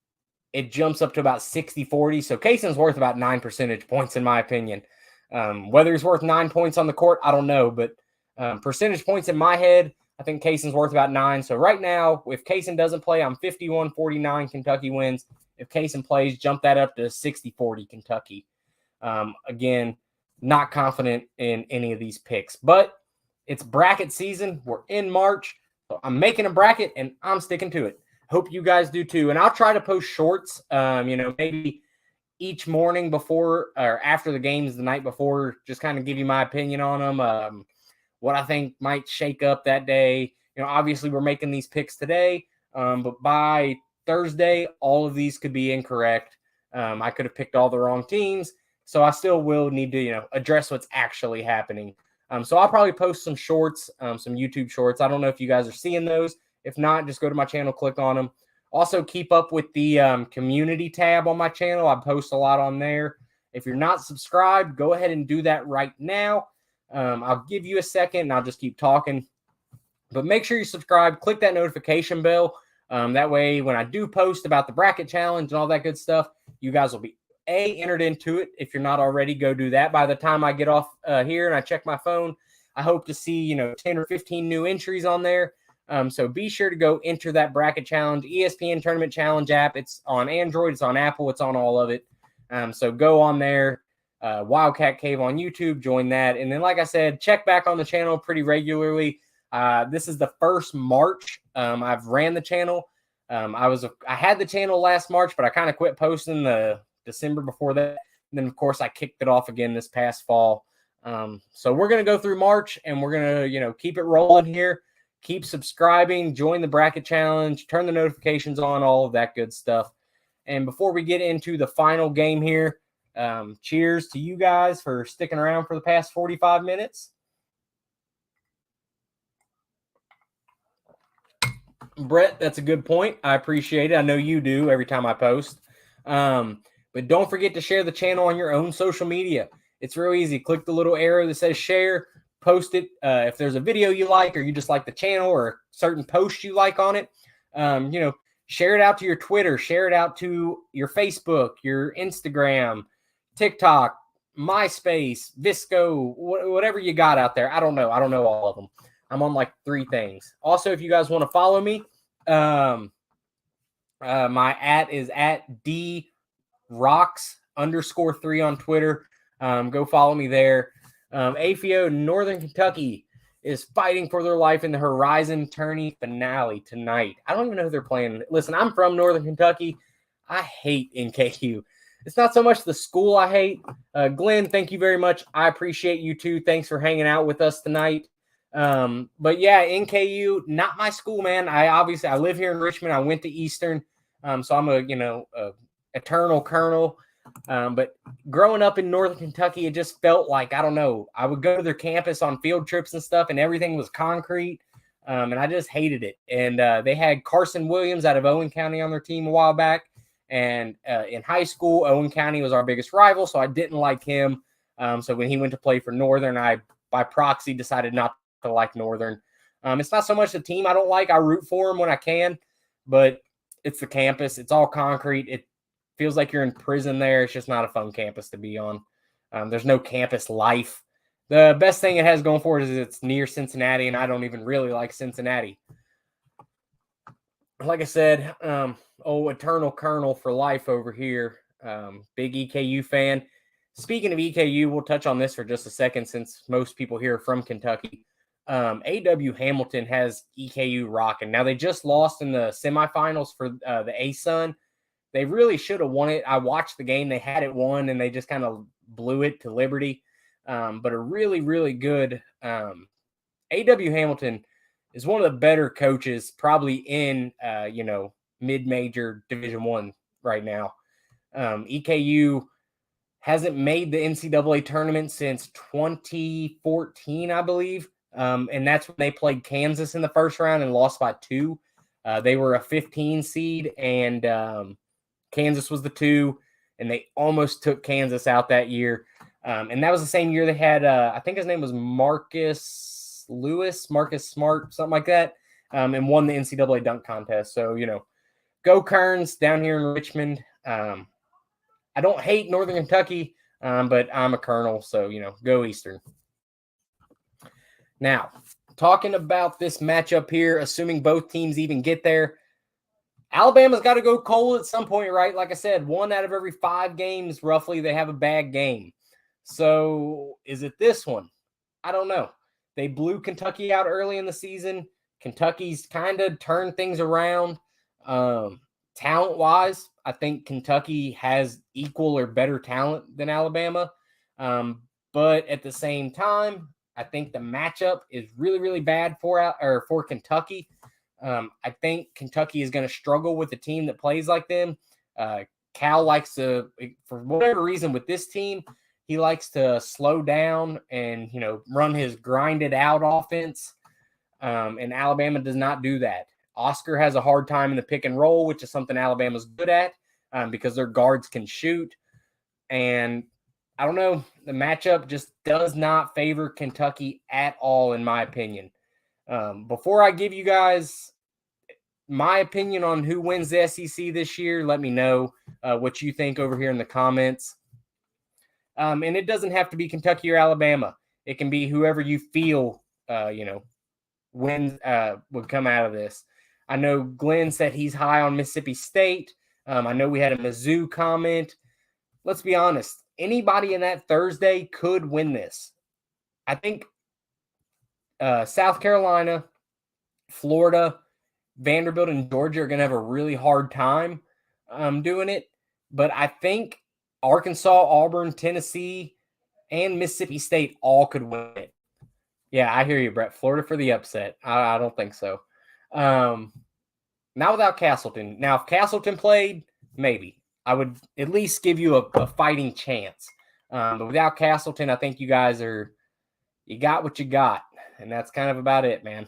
it jumps up to about 60-40. So Kaysen's worth about 9 percentage points in my opinion. Whether he's worth 9 points on the court, I don't know, but percentage points in my head, I think Kaysen's worth about 9. So right now, if Kaysen doesn't play, I'm 51-49 Kentucky wins. If Kaysen plays, jump that up to 60-40 Kentucky. Again, not confident in any of these picks, but it's bracket season. We're in March. So I'm making a bracket and I'm sticking to it. Hope you guys do too. And I'll try to post shorts, maybe each morning before or after the games the night before, just kind of give you my opinion on them, what I think might shake up that day. Obviously we're making these picks today, but by Thursday, all of these could be incorrect. I could have picked all the wrong teams, so I still will need to, address what's actually happening. So I'll probably post some shorts, some YouTube shorts. I don't know if you guys are seeing those. If not, just go to my channel, click on them. Also, keep up with the community tab on my channel. I post a lot on there. If you're not subscribed, go ahead and do that right now. I'll give you a second, and I'll just keep talking. But make sure you subscribe. Click that notification bell. That way, when I do post about the bracket challenge and all that good stuff, you guys will be entered into it. If you're not already, go do that. By the time I get off here and I check my phone, I hope to see 10 or 15 new entries on there. So be sure to go enter that bracket challenge, ESPN Tournament Challenge app. It's on Android, it's on Apple, it's on all of it. So go on there, Wildcat Cave on YouTube, join that. And then, like I said, check back on the channel pretty regularly. This is the first March I've ran the channel. I had the channel last March, but I kind of quit posting the December before that. And then, of course, I kicked it off again this past fall. So we're going to go through March, and we're going to, keep it rolling here. Keep subscribing, join the bracket challenge, turn the notifications on, all of that good stuff. And before we get into the final game here, cheers to you guys for sticking around for the past 45 minutes. Brett, that's a good point. I appreciate it. I know you do every time I post. But don't forget to share the channel on your own social media. It's real easy. Click the little arrow that says share. Post it. If there's a video you like or you just like the channel or a certain post you like on it, share it out to your Twitter, share it out to your Facebook, your Instagram, TikTok, MySpace, Visco, whatever you got out there. I don't know all of them. I'm on like 3 things. Also, if you guys want to follow me, my @ is @drocks_3 on Twitter. Go follow me there. AFIO Northern Kentucky is fighting for their life in the Horizon Tourney finale tonight. I don't even know who they're playing. Listen, I'm from Northern Kentucky. I hate NKU. It's not so much the school I hate. Glenn, thank you very much. I appreciate you too. Thanks for hanging out with us tonight. But yeah, NKU, not my school, man. I live here in Richmond. I went to Eastern. So I'm a eternal Colonel. But growing up in Northern Kentucky, it just felt like, I don't know, I would go to their campus on field trips and stuff, and everything was concrete. And I just hated it. And they had Carson Williams out of Owen County on their team a while back. And in high school, Owen County was our biggest rival, so I didn't like him. So when he went to play for Northern, I, by proxy, decided not to like Northern. It's not so much the team I don't like. I root for them when I can, but it's the campus. It's all concrete. It feels like you're in prison there. It's just not a fun campus to be on. There's no campus life. The best thing it has going for it is it's near Cincinnati, and I don't even really like Cincinnati. Like I said, eternal Colonel for life over here. Big EKU fan. Speaking of EKU, we'll touch on this for just a second since most people here are from Kentucky. A.W. Hamilton has EKU rocking. Now, they just lost in the semifinals for the A-Sun. They really should have won it. I watched the game. They had it won, and they just kind of blew it to Liberty. But a really, really good A.W. Hamilton is one of the better coaches probably in, mid-major Division I right now. EKU hasn't made the NCAA tournament since 2014, I believe. And that's when they played Kansas in the first round and lost by 2. They were a 15 seed, and Kansas was the 2, and they almost took Kansas out that year. And that was the same year they had, I think his name was Marcus Smart, something like that, and won the NCAA dunk contest. So, go Kerns down here in Richmond. I don't hate Northern Kentucky, but I'm a Colonel, so, go Eastern. Now, talking about this matchup here, assuming both teams even get there, Alabama's got to go cold at some point, right? Like I said, 1 out of every 5 games, roughly, they have a bad game. So is it this one? I don't know. They blew Kentucky out early in the season. Kentucky's kind of turned things around. Talent-wise, I think Kentucky has equal or better talent than Alabama. But at the same time, I think the matchup is really, really bad for Kentucky. I think Kentucky is going to struggle with a team that plays like them. Cal likes to, for whatever reason with this team, he likes to slow down and, run his grinded out offense. And Alabama does not do that. Oscar has a hard time in the pick and roll, which is something Alabama's good at because their guards can shoot. And I don't know, the matchup just does not favor Kentucky at all, in my opinion. Before I give you guys my opinion on who wins the SEC this year, let me know what you think over here in the comments. And it doesn't have to be Kentucky or Alabama. It can be whoever you feel, wins would come out of this. I know Glenn said he's high on Mississippi State. I know we had a Mizzou comment. Let's be honest. Anybody in that Thursday could win this. I think South Carolina, Florida, Vanderbilt, and Georgia are going to have a really hard time doing it. But I think Arkansas, Auburn, Tennessee, and Mississippi State all could win it. Yeah, I hear you, Brett. Florida for the upset. I don't think so. Not without Castleton. Now, if Castleton played, maybe. I would at least give you a fighting chance. But without Castleton, I think you guys you got what you got. And that's kind of about it, man.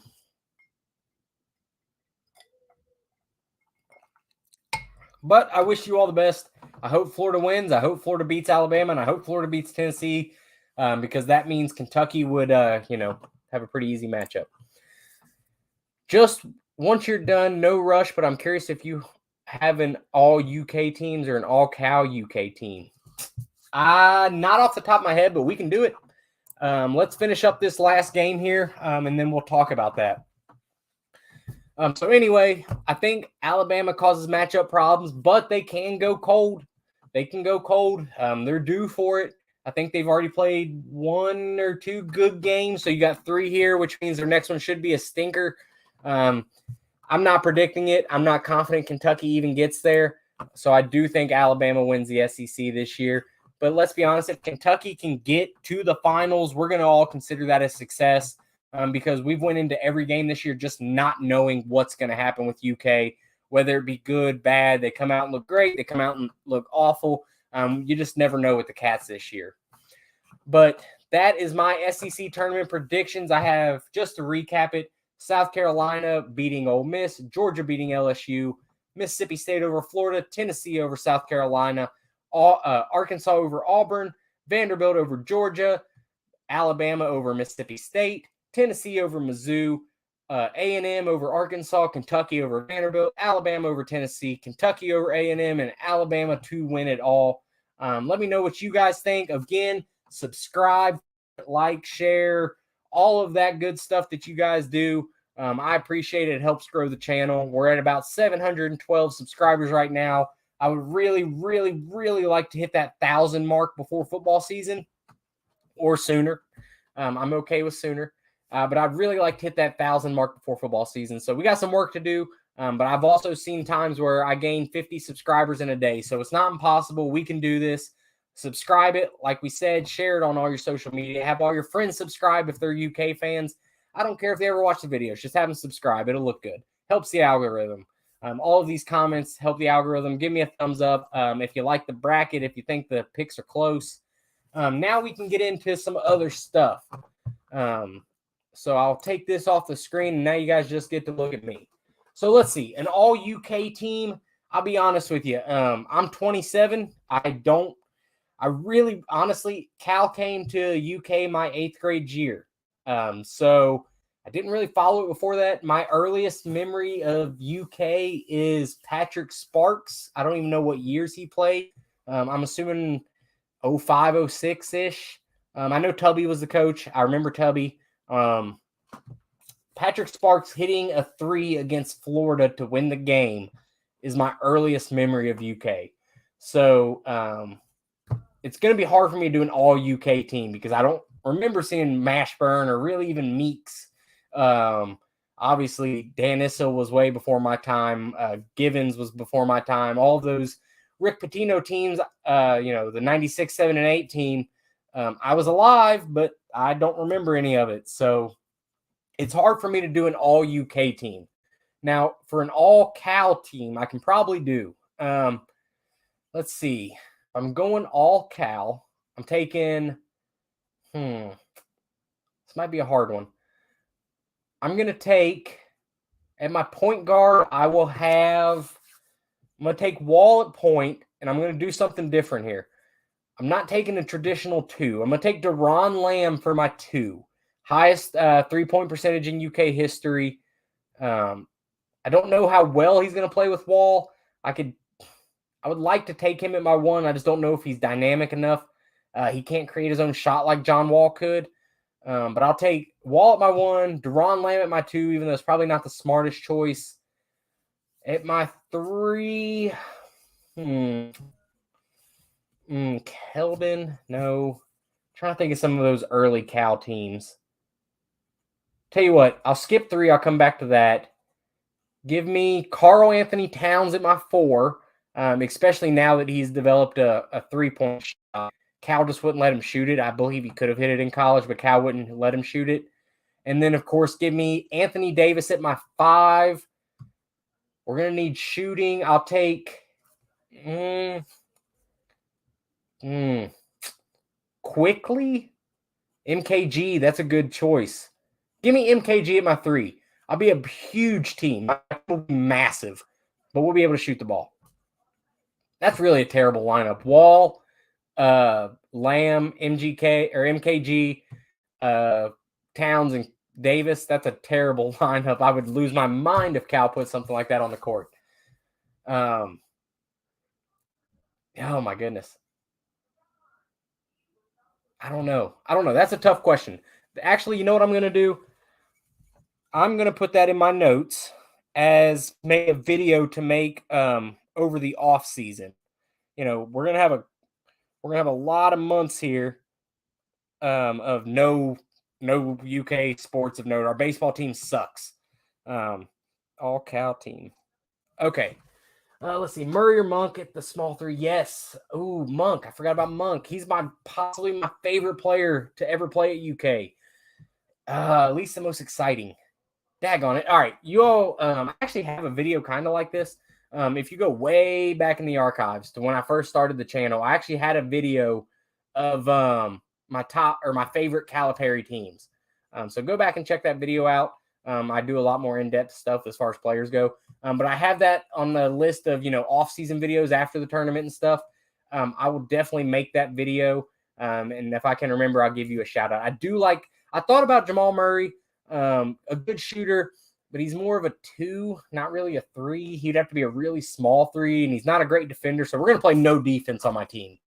But I wish you all the best. I hope Florida wins. I hope Florida beats Alabama, and I hope Florida beats Tennessee because that means Kentucky would, have a pretty easy matchup. Just once you're done, no rush, but I'm curious if you have an all-UK teams or an all-Cal UK team. Not off the top of my head, but we can do it. Let's finish up this last game here, and then we'll talk about that. So anyway, I think Alabama causes matchup problems, but they can go cold. They can go cold. They're due for it. I think they've already played 1 or 2 good games, so you got 3 here, which means their next one should be a stinker. I'm not predicting it. I'm not confident Kentucky even gets there. So I do think Alabama wins the SEC this year. But let's be honest, if Kentucky can get to the finals, we're going to all consider that a success because we've went into every game this year just not knowing what's going to happen with UK, whether it be good, bad. They come out and look great. They come out and look awful. You just never know with the Cats this year. But that is my SEC tournament predictions. I have, just to recap it, South Carolina beating Ole Miss, Georgia beating LSU, Mississippi State over Florida, Tennessee over South Carolina, Arkansas over Auburn, Vanderbilt over Georgia, Alabama over Mississippi State, Tennessee over Mizzou, A&M over Arkansas, Kentucky over Vanderbilt, Alabama over Tennessee, Kentucky over A&M, and Alabama to win it all. Let me know what you guys think. Again, subscribe, like, share, all of that good stuff that you guys do. I appreciate it. It helps grow the channel. We're at about 712 subscribers right now. I would really, really, really like to hit that 1,000 mark before football season or sooner. I'm okay with sooner. But I'd really like to hit that 1,000 mark before football season. So we got some work to do. But I've also seen times where I gain 50 subscribers in a day. So it's not impossible. We can do this. Subscribe it. Like we said, share it on all your social media. Have all your friends subscribe if they're UK fans. I don't care if they ever watch the videos. Just have them subscribe. It'll look good. Helps the algorithm. All of these comments help the algorithm. Give me a thumbs up if you like the bracket, if you think the picks are close. Now we can get into some other stuff. So I'll take this off the screen, and now you guys just get to look at me. So let's see. An all-UK team, I'll be honest with you. I'm 27. Honestly, Cal came to UK my 8th grade year. So I didn't really follow it before that. My earliest memory of UK is Patrick Sparks. I don't even know what years he played. I'm assuming 05, 06-ish. I know Tubby was the coach. I remember Tubby. Patrick Sparks hitting a 3 against Florida to win the game is my earliest memory of UK. So it's going to be hard for me to do an all-UK team because I don't remember seeing Mashburn or really even Meeks. Obviously, Dan Issa was way before my time. Givens was before my time. All of those Rick Pitino teams, the 96, 7, and 8 team, I was alive, but I don't remember any of it. So it's hard for me to do an all-UK team. Now, for an all-Cal team, I can probably do. Let's see. I'm going all-Cal. I'm taking this might be a hard one. I'm going to take, at my point guard, I'm going to take Wall at point, and I'm going to do something different here. I'm not taking a traditional 2. I'm going to take Deron Lamb for my 2. Highest 3-point percentage in UK history. I don't know how well he's going to play with Wall. I would like to take him at my 1. I just don't know if he's dynamic enough. He can't create his own shot like John Wall could. But I'll take Wall at my 1, Deron Lamb at my 2, even though it's probably not the smartest choice. At my 3, Keldon, no. I'm trying to think of some of those early Cal teams. Tell you what, I'll skip 3. I'll come back to that. Give me Karl Anthony Towns at my 4, especially now that he's developed a 3-point shot. Cal just wouldn't let him shoot it. I believe he could have hit it in college, but Cal wouldn't let him shoot it. And then, of course, give me Anthony Davis at my 5. We're going to need shooting. I'll take quickly MKG. That's a good choice. Give me MKG at my 3. I'll be a huge team. We'll be massive, but we'll be able to shoot the ball. That's really a terrible lineup. Wall, Lamb, MKG, Towns, and Davis. That's a terrible lineup. I would lose my mind if Cal put something like that on the court. Oh my goodness. I don't know. That's a tough question. Actually, you know what I'm going to do? I'm going to put that in my notes as make a video to make over the off season. We're going to have a lot of months here of no UK sports of note. Our baseball team sucks. All Cal team. Okay. Let's see. Murray or Monk at the small 3. Yes. Ooh, Monk. I forgot about Monk. He's possibly my favorite player to ever play at UK. At least the most exciting. Daggone it. All right. You all I actually have a video kind of like this. If you go way back in the archives to when I first started the channel, I actually had a video of my favorite Calipari teams. So go back and check that video out. I do a lot more in-depth stuff as far as players go. But I have that on the list of, off-season videos after the tournament and stuff. I will definitely make that video. And if I can remember, I'll give you a shout out. I thought about Jamal Murray, a good shooter, but he's more of a 2, not really a 3. He'd have to be a really small 3, and he's not a great defender. So we're going to play no defense on my team.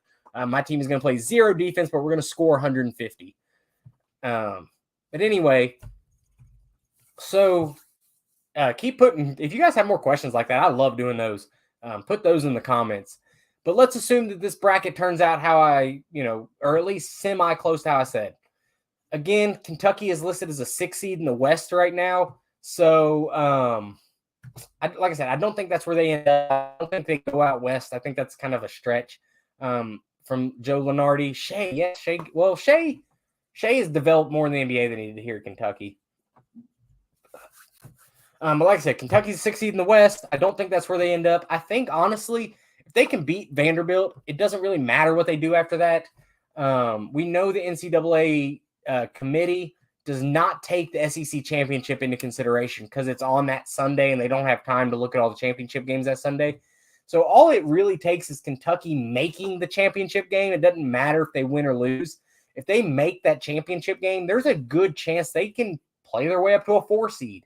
My team is going to play 0 defense, but we're going to score 150. But anyway, so keep putting – if you guys have more questions like that, I love doing those. Put those in the comments. But let's assume that this bracket turns out how or at least semi-close to how I said. Again, Kentucky is listed as a 6 seed in the West right now. So, like I said, I don't think that's where they end up. I don't think they go out West. I think that's kind of a stretch from Joe Lunardi. Shea, yes, Shea. Well, Shea has developed more in the NBA than he did here at Kentucky. But like I said, Kentucky's a 6 seed in the West. I don't think that's where they end up. I think, honestly, if they can beat Vanderbilt, it doesn't really matter what they do after that. We know the NCAA committee does not take the SEC championship into consideration because it's on that Sunday and they don't have time to look at all the championship games that Sunday. So all it really takes is Kentucky making the championship game. It doesn't matter if they win or lose. If they make that championship game, there's a good chance they can play their way up to a 4 seed,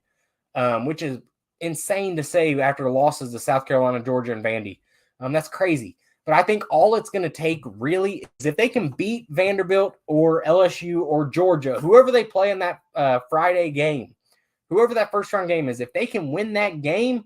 which is insane to say after losses to South Carolina, Georgia, and Vandy. That's crazy. But I think all it's going to take really is if they can beat Vanderbilt or LSU or Georgia, whoever they play in that Friday game, whoever that first round game is, if they can win that game,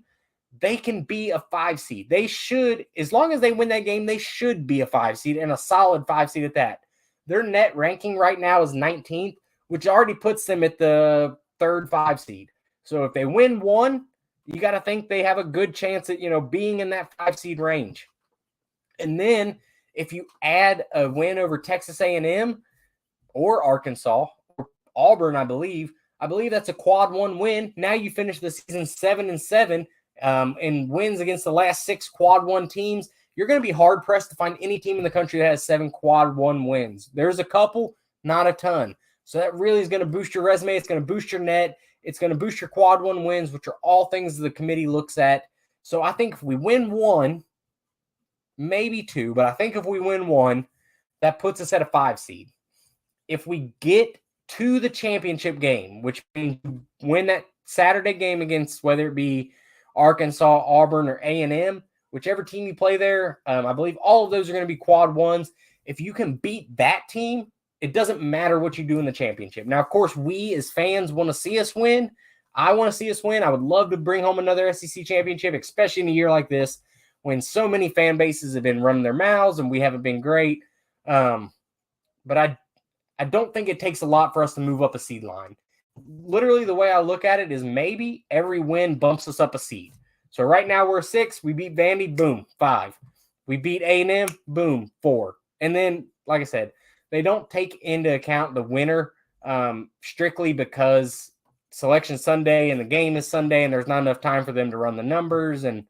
they can be a 5 seed. They should, as long as they win that game, they should be a 5 seed and a solid 5 seed at that. Their net ranking right now is 19th, which already puts them at the 3rd 5 seed. So if they win one, you got to think they have a good chance at, being in that 5 seed range. And then if you add a win over Texas A&M or Arkansas or Auburn, I believe that's a quad 1 win. Now you finish the season 7-7 and wins against the last 6 quad 1 teams. You're going to be hard pressed to find any team in the country that has 7 quad 1 wins. There's a couple, not a ton. So that really is going to boost your resume. It's going to boost your net. It's going to boost your quad 1 wins, which are all things the committee looks at. So I think if we win 1, maybe 2, but I think if we win 1, that puts us at a 5 seed. If we get to the championship game, which means win that Saturday game against whether it be Arkansas, Auburn, or A&M, whichever team you play there, I believe all of those are going to be quad 1s. If you can beat that team, it doesn't matter what you do in the championship. Now, of course, we as fans want to see us win. I want to see us win. I would love to bring home another SEC championship, especially in a year like this when so many fan bases have been running their mouths and we haven't been great. But I don't think it takes a lot for us to move up a seed line. Literally, the way I look at it is maybe every win bumps us up a seed. So right now we're 6. We beat Vandy, boom, 5. We beat A&M, boom, 4. And then, like I said, they don't take into account the winner strictly because Selection Sunday and the game is Sunday and there's not enough time for them to run the numbers. And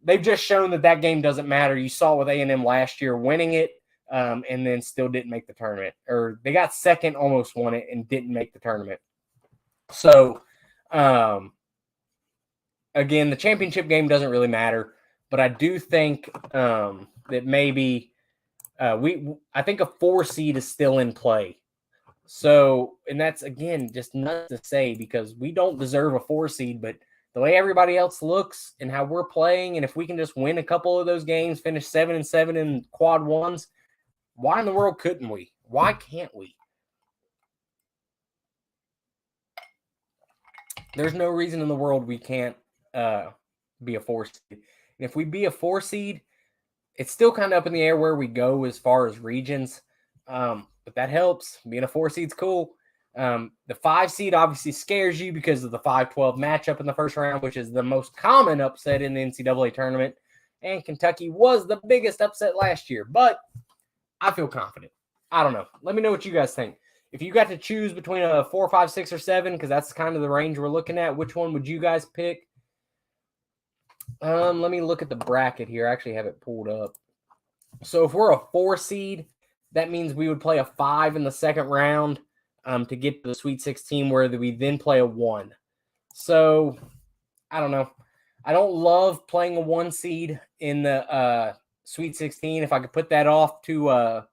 they've just shown that game doesn't matter. You saw with A&M last year winning it and then still didn't make the tournament. Or they got second, almost won it, and didn't make the tournament. So, again, the championship game doesn't really matter. But I do think that maybe I think a 4 seed is still in play. So, and that's, again, just nuts to say because we don't deserve a 4 seed, but the way everybody else looks and how we're playing, and if we can just win a couple of those games, finish 7-7 in quad 1s, why in the world couldn't we? Why can't we? There's no reason in the world we can't be a 4 seed. And if we be a 4 seed, it's still kind of up in the air where we go as far as regions. But that helps. Being a 4 seed's cool. The 5 seed obviously scares you because of the 5-12 matchup in the first round, which is the most common upset in the NCAA tournament. And Kentucky was the biggest upset last year. But I feel confident. I don't know. Let me know what you guys think. If you got to choose between a 4, 5, 6, or 7, because that's kind of the range we're looking at, which one would you guys pick? Let me look at the bracket here. I actually have it pulled up. So if we're a 4 seed, that means we would play a 5 in the second round to get to the Sweet 16, where we then play a 1. So I don't know. I don't love playing a 1 seed in the Sweet 16. If I could put that off to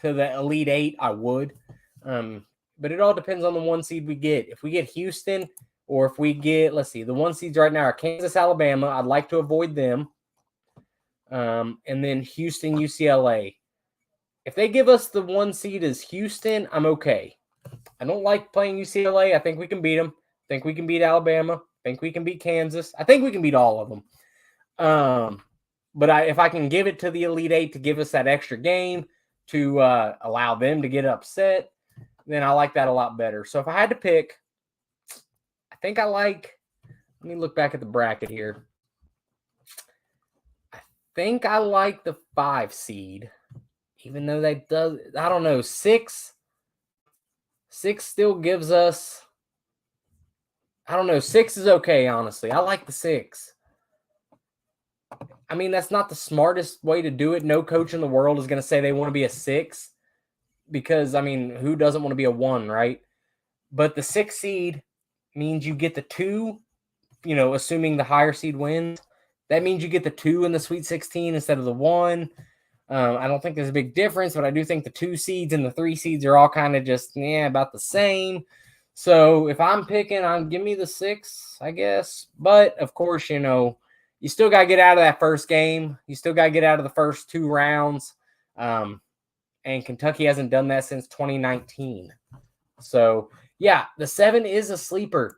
the Elite 8, I would. But it all depends on the 1 seed we get. If we get Houston, or if we get, let's see, the 1 seeds right now are Kansas, Alabama. I'd like to avoid them. And then Houston, UCLA. If they give us the 1 seed as Houston, I'm okay. I don't like playing UCLA. I think we can beat them. I think we can beat Alabama. I think we can beat Kansas. I think we can beat all of them. But if I can give it to the Elite 8 to give us that extra game to allow them to get upset, then I like that a lot better. So if I had to pick, I think I like, let me look back at the bracket here. I think I like the 5 seed, even though that does, I don't know, 6 still gives us, I don't know, 6 is okay, honestly. I like the 6. I mean, that's not the smartest way to do it. No coach in the world is going to say they want to be a 6 because, I mean, who doesn't want to be a 1, right? But the 6 seed means you get the 2, assuming the higher seed wins. That means you get the 2 in the Sweet 16 instead of the 1. I don't think there's a big difference, but I do think the 2 seeds and the 3 seeds are all kind of just, about the same. So if I'm picking, give me the 6, I guess. But, of course, you still got to get out of that first game. You still got to get out of the first 2 rounds. And Kentucky hasn't done that since 2019. So, yeah, the 7 is a sleeper.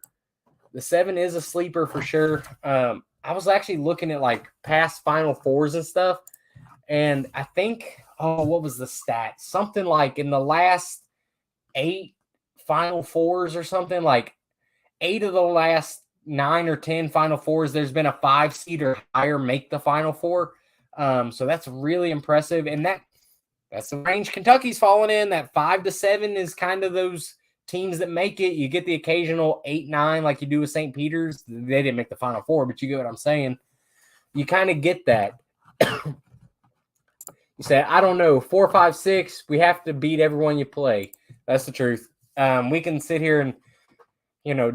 The 7 is a sleeper for sure. I was actually looking at, past Final Fours and stuff. And I think, what was the stat? Something like in the last 8 Final Fours or something, 8 of the last 9 or 10 Final Fours, there's been a 5 seed or higher make the Final Four. So that's really impressive. And that's the range Kentucky's falling in. That 5 to 7 is kind of those teams that make it. You get the occasional 8-9 like you do with St. Peter's. They didn't make the Final Four, but you get what I'm saying. You kind of get that. You say, I don't know, 4, 5, 6, we have to beat everyone you play. That's the truth. We can sit here and,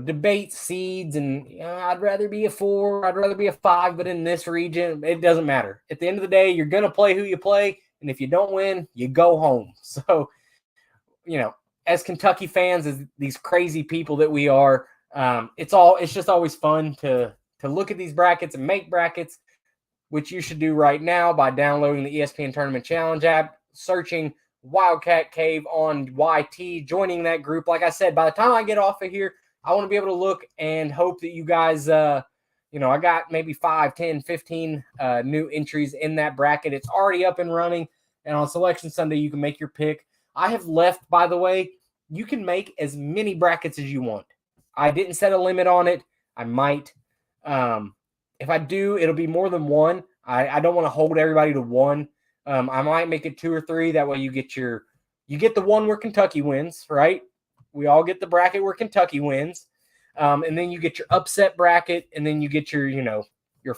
debate seeds and I'd rather be a 4, I'd rather be a 5, but in this region, it doesn't matter. At the end of the day, you're going to play who you play, and if you don't win, you go home. So, as Kentucky fans, as these crazy people that we are, it's just always fun to look at these brackets and make brackets, which you should do right now by downloading the ESPN Tournament Challenge app, searching Wildcat Cave on YT, joining that group. Like I said, by the time I get off of here, I want to be able to look and hope that you guys, I got maybe 5, 10, 15 new entries in that bracket. It's already up and running. And on Selection Sunday, you can make your pick. I have left, by the way, you can make as many brackets as you want. I didn't set a limit on it. I might. If I do, it'll be more than 1. I don't want to hold everybody to 1. I might make it 2 or 3. That way you get the one where Kentucky wins, right? We all get the bracket where Kentucky wins. And then you get your upset bracket, and then you get your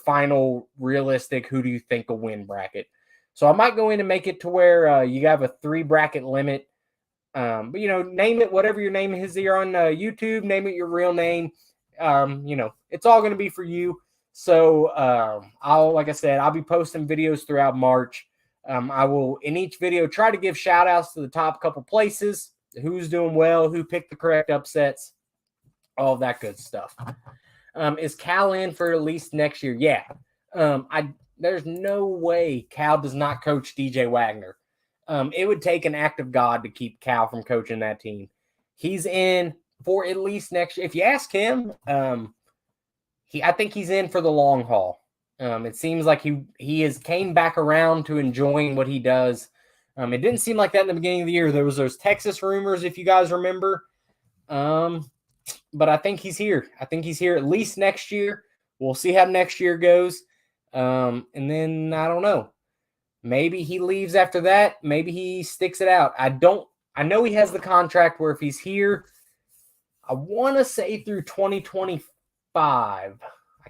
final realistic who do you think will win bracket. So I might go in and make it to where you have a 3 bracket limit. But name it whatever your name is here on YouTube. Name it your real name. It's all going to be for you. So like I said, I'll be posting videos throughout March. I will, in each video, try to give shout outs to the top couple places, who's doing well, who picked the correct upsets, all of that good stuff. Is Cal in for at least next year? Yeah. There's no way Cal does not coach DJ Wagner. It would take an act of God to keep Cal from coaching that team. He's in for at least next year. If you ask him, I think he's in for the long haul. It seems like he has came back around to enjoying what he does. It didn't seem like that in the beginning of the year. There was those Texas rumors, if you guys remember. But I think he's here. I think he's here at least next year. We'll see how next year goes. And then I don't know. Maybe he leaves after that. Maybe he sticks it out. I know he has the contract where if he's here, I want to say through 2025. I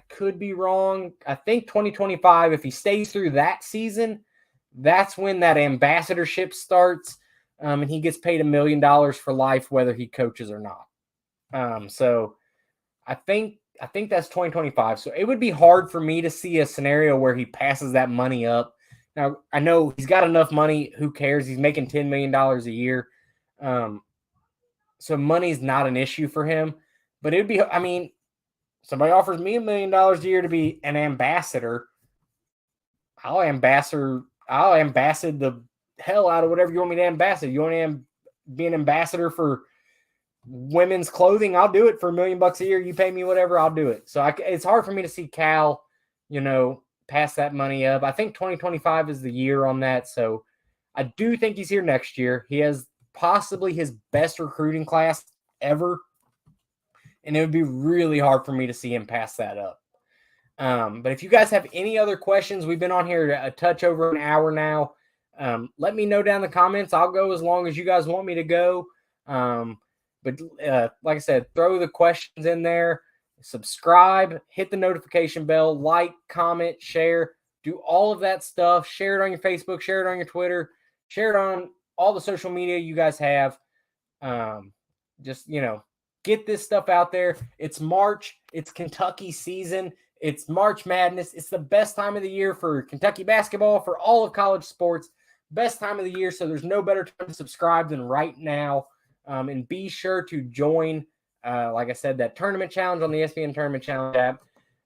could be wrong. I think 2025, if he stays through that season, that's when that ambassadorship starts. And he gets paid $1 million for life, whether he coaches or not. So I think that's 2025. So it would be hard for me to see a scenario where he passes that money up. Now, I know he's got enough money. Who cares? He's making $10 million a year. So money's not an issue for him. But it would be, somebody offers me $1 million a year to be an ambassador. I'll ambassador the hell out of whatever you want me to ambassador. You want to be an ambassador for women's clothing? I'll do it for $1 million a year. You pay me whatever, I'll do it. So it's hard for me to see Cal, pass that money up. I think 2025 is the year on that. So I do think he's here next year. He has possibly his best recruiting class ever. And it would be really hard for me to see him pass that up. But if you guys have any other questions, we've been on here a touch over an hour now. Let me know down in the comments. I'll go as long as you guys want me to go. But like I said, throw the questions in there. Subscribe, hit the notification bell, like, comment, share, do all of that stuff. Share it on your Facebook, share it on your Twitter, share it on all the social media you guys have. Just, get this stuff out there. It's March. It's Kentucky season. It's March Madness. It's the best time of the year for Kentucky basketball, for all of college sports. Best time of the year, so there's no better time to subscribe than right now. And be sure to join, like I said, that tournament challenge on the ESPN Tournament Challenge app.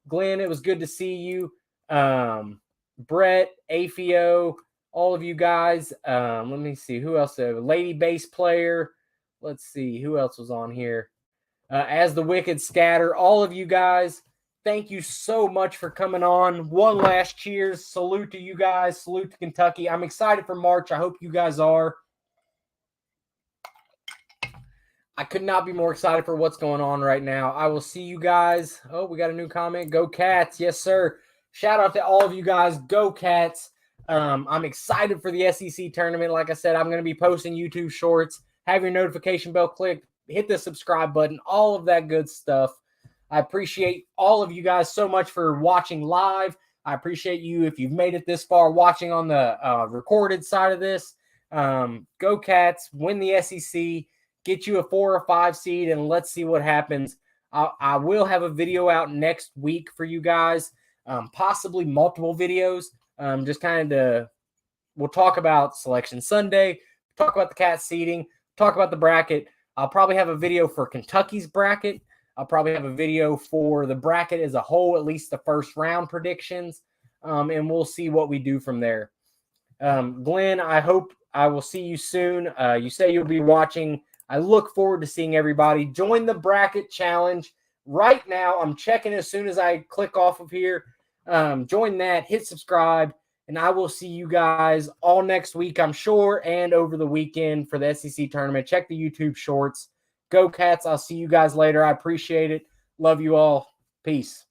Glenn, it was good to see you. Brett, Afio, all of you guys. Let me see. Who else? Lady bass player. Let's see. Who else was on here? As the Wicked Scatter. All of you guys, thank you so much for coming on. One last cheers. Salute to you guys. Salute to Kentucky. I'm excited for March. I hope you guys are. I could not be more excited for what's going on right now. I will see you guys. Oh, we got a new comment. Go Cats. Yes, sir. Shout out to all of you guys. Go Cats. I'm excited for the SEC tournament. Like I said, I'm going to be posting YouTube shorts. Have your notification bell clicked. Hit the subscribe button. All of that good stuff. I appreciate all of you guys so much for watching live. I appreciate you if you've made it this far watching on the recorded side of this. Go Cats. Win the SEC. Get you a 4 or 5 seed, and let's see what happens. I will have a video out next week for you guys, possibly multiple videos. Just kind of we'll talk about Selection Sunday, talk about the Cat seeding, talk about the bracket. I'll probably have a video for Kentucky's bracket. I'll probably have a video for the bracket as a whole, at least the first round predictions, and we'll see what we do from there. Glenn, I hope I will see you soon. You say you'll be watching. I look forward to seeing everybody. Join the bracket challenge right now. I'm checking as soon as I click off of here. Join that. Hit subscribe. And I will see you guys all next week, I'm sure, and over the weekend for the SEC tournament. Check the YouTube shorts. Go Cats. I'll see you guys later. I appreciate it. Love you all. Peace.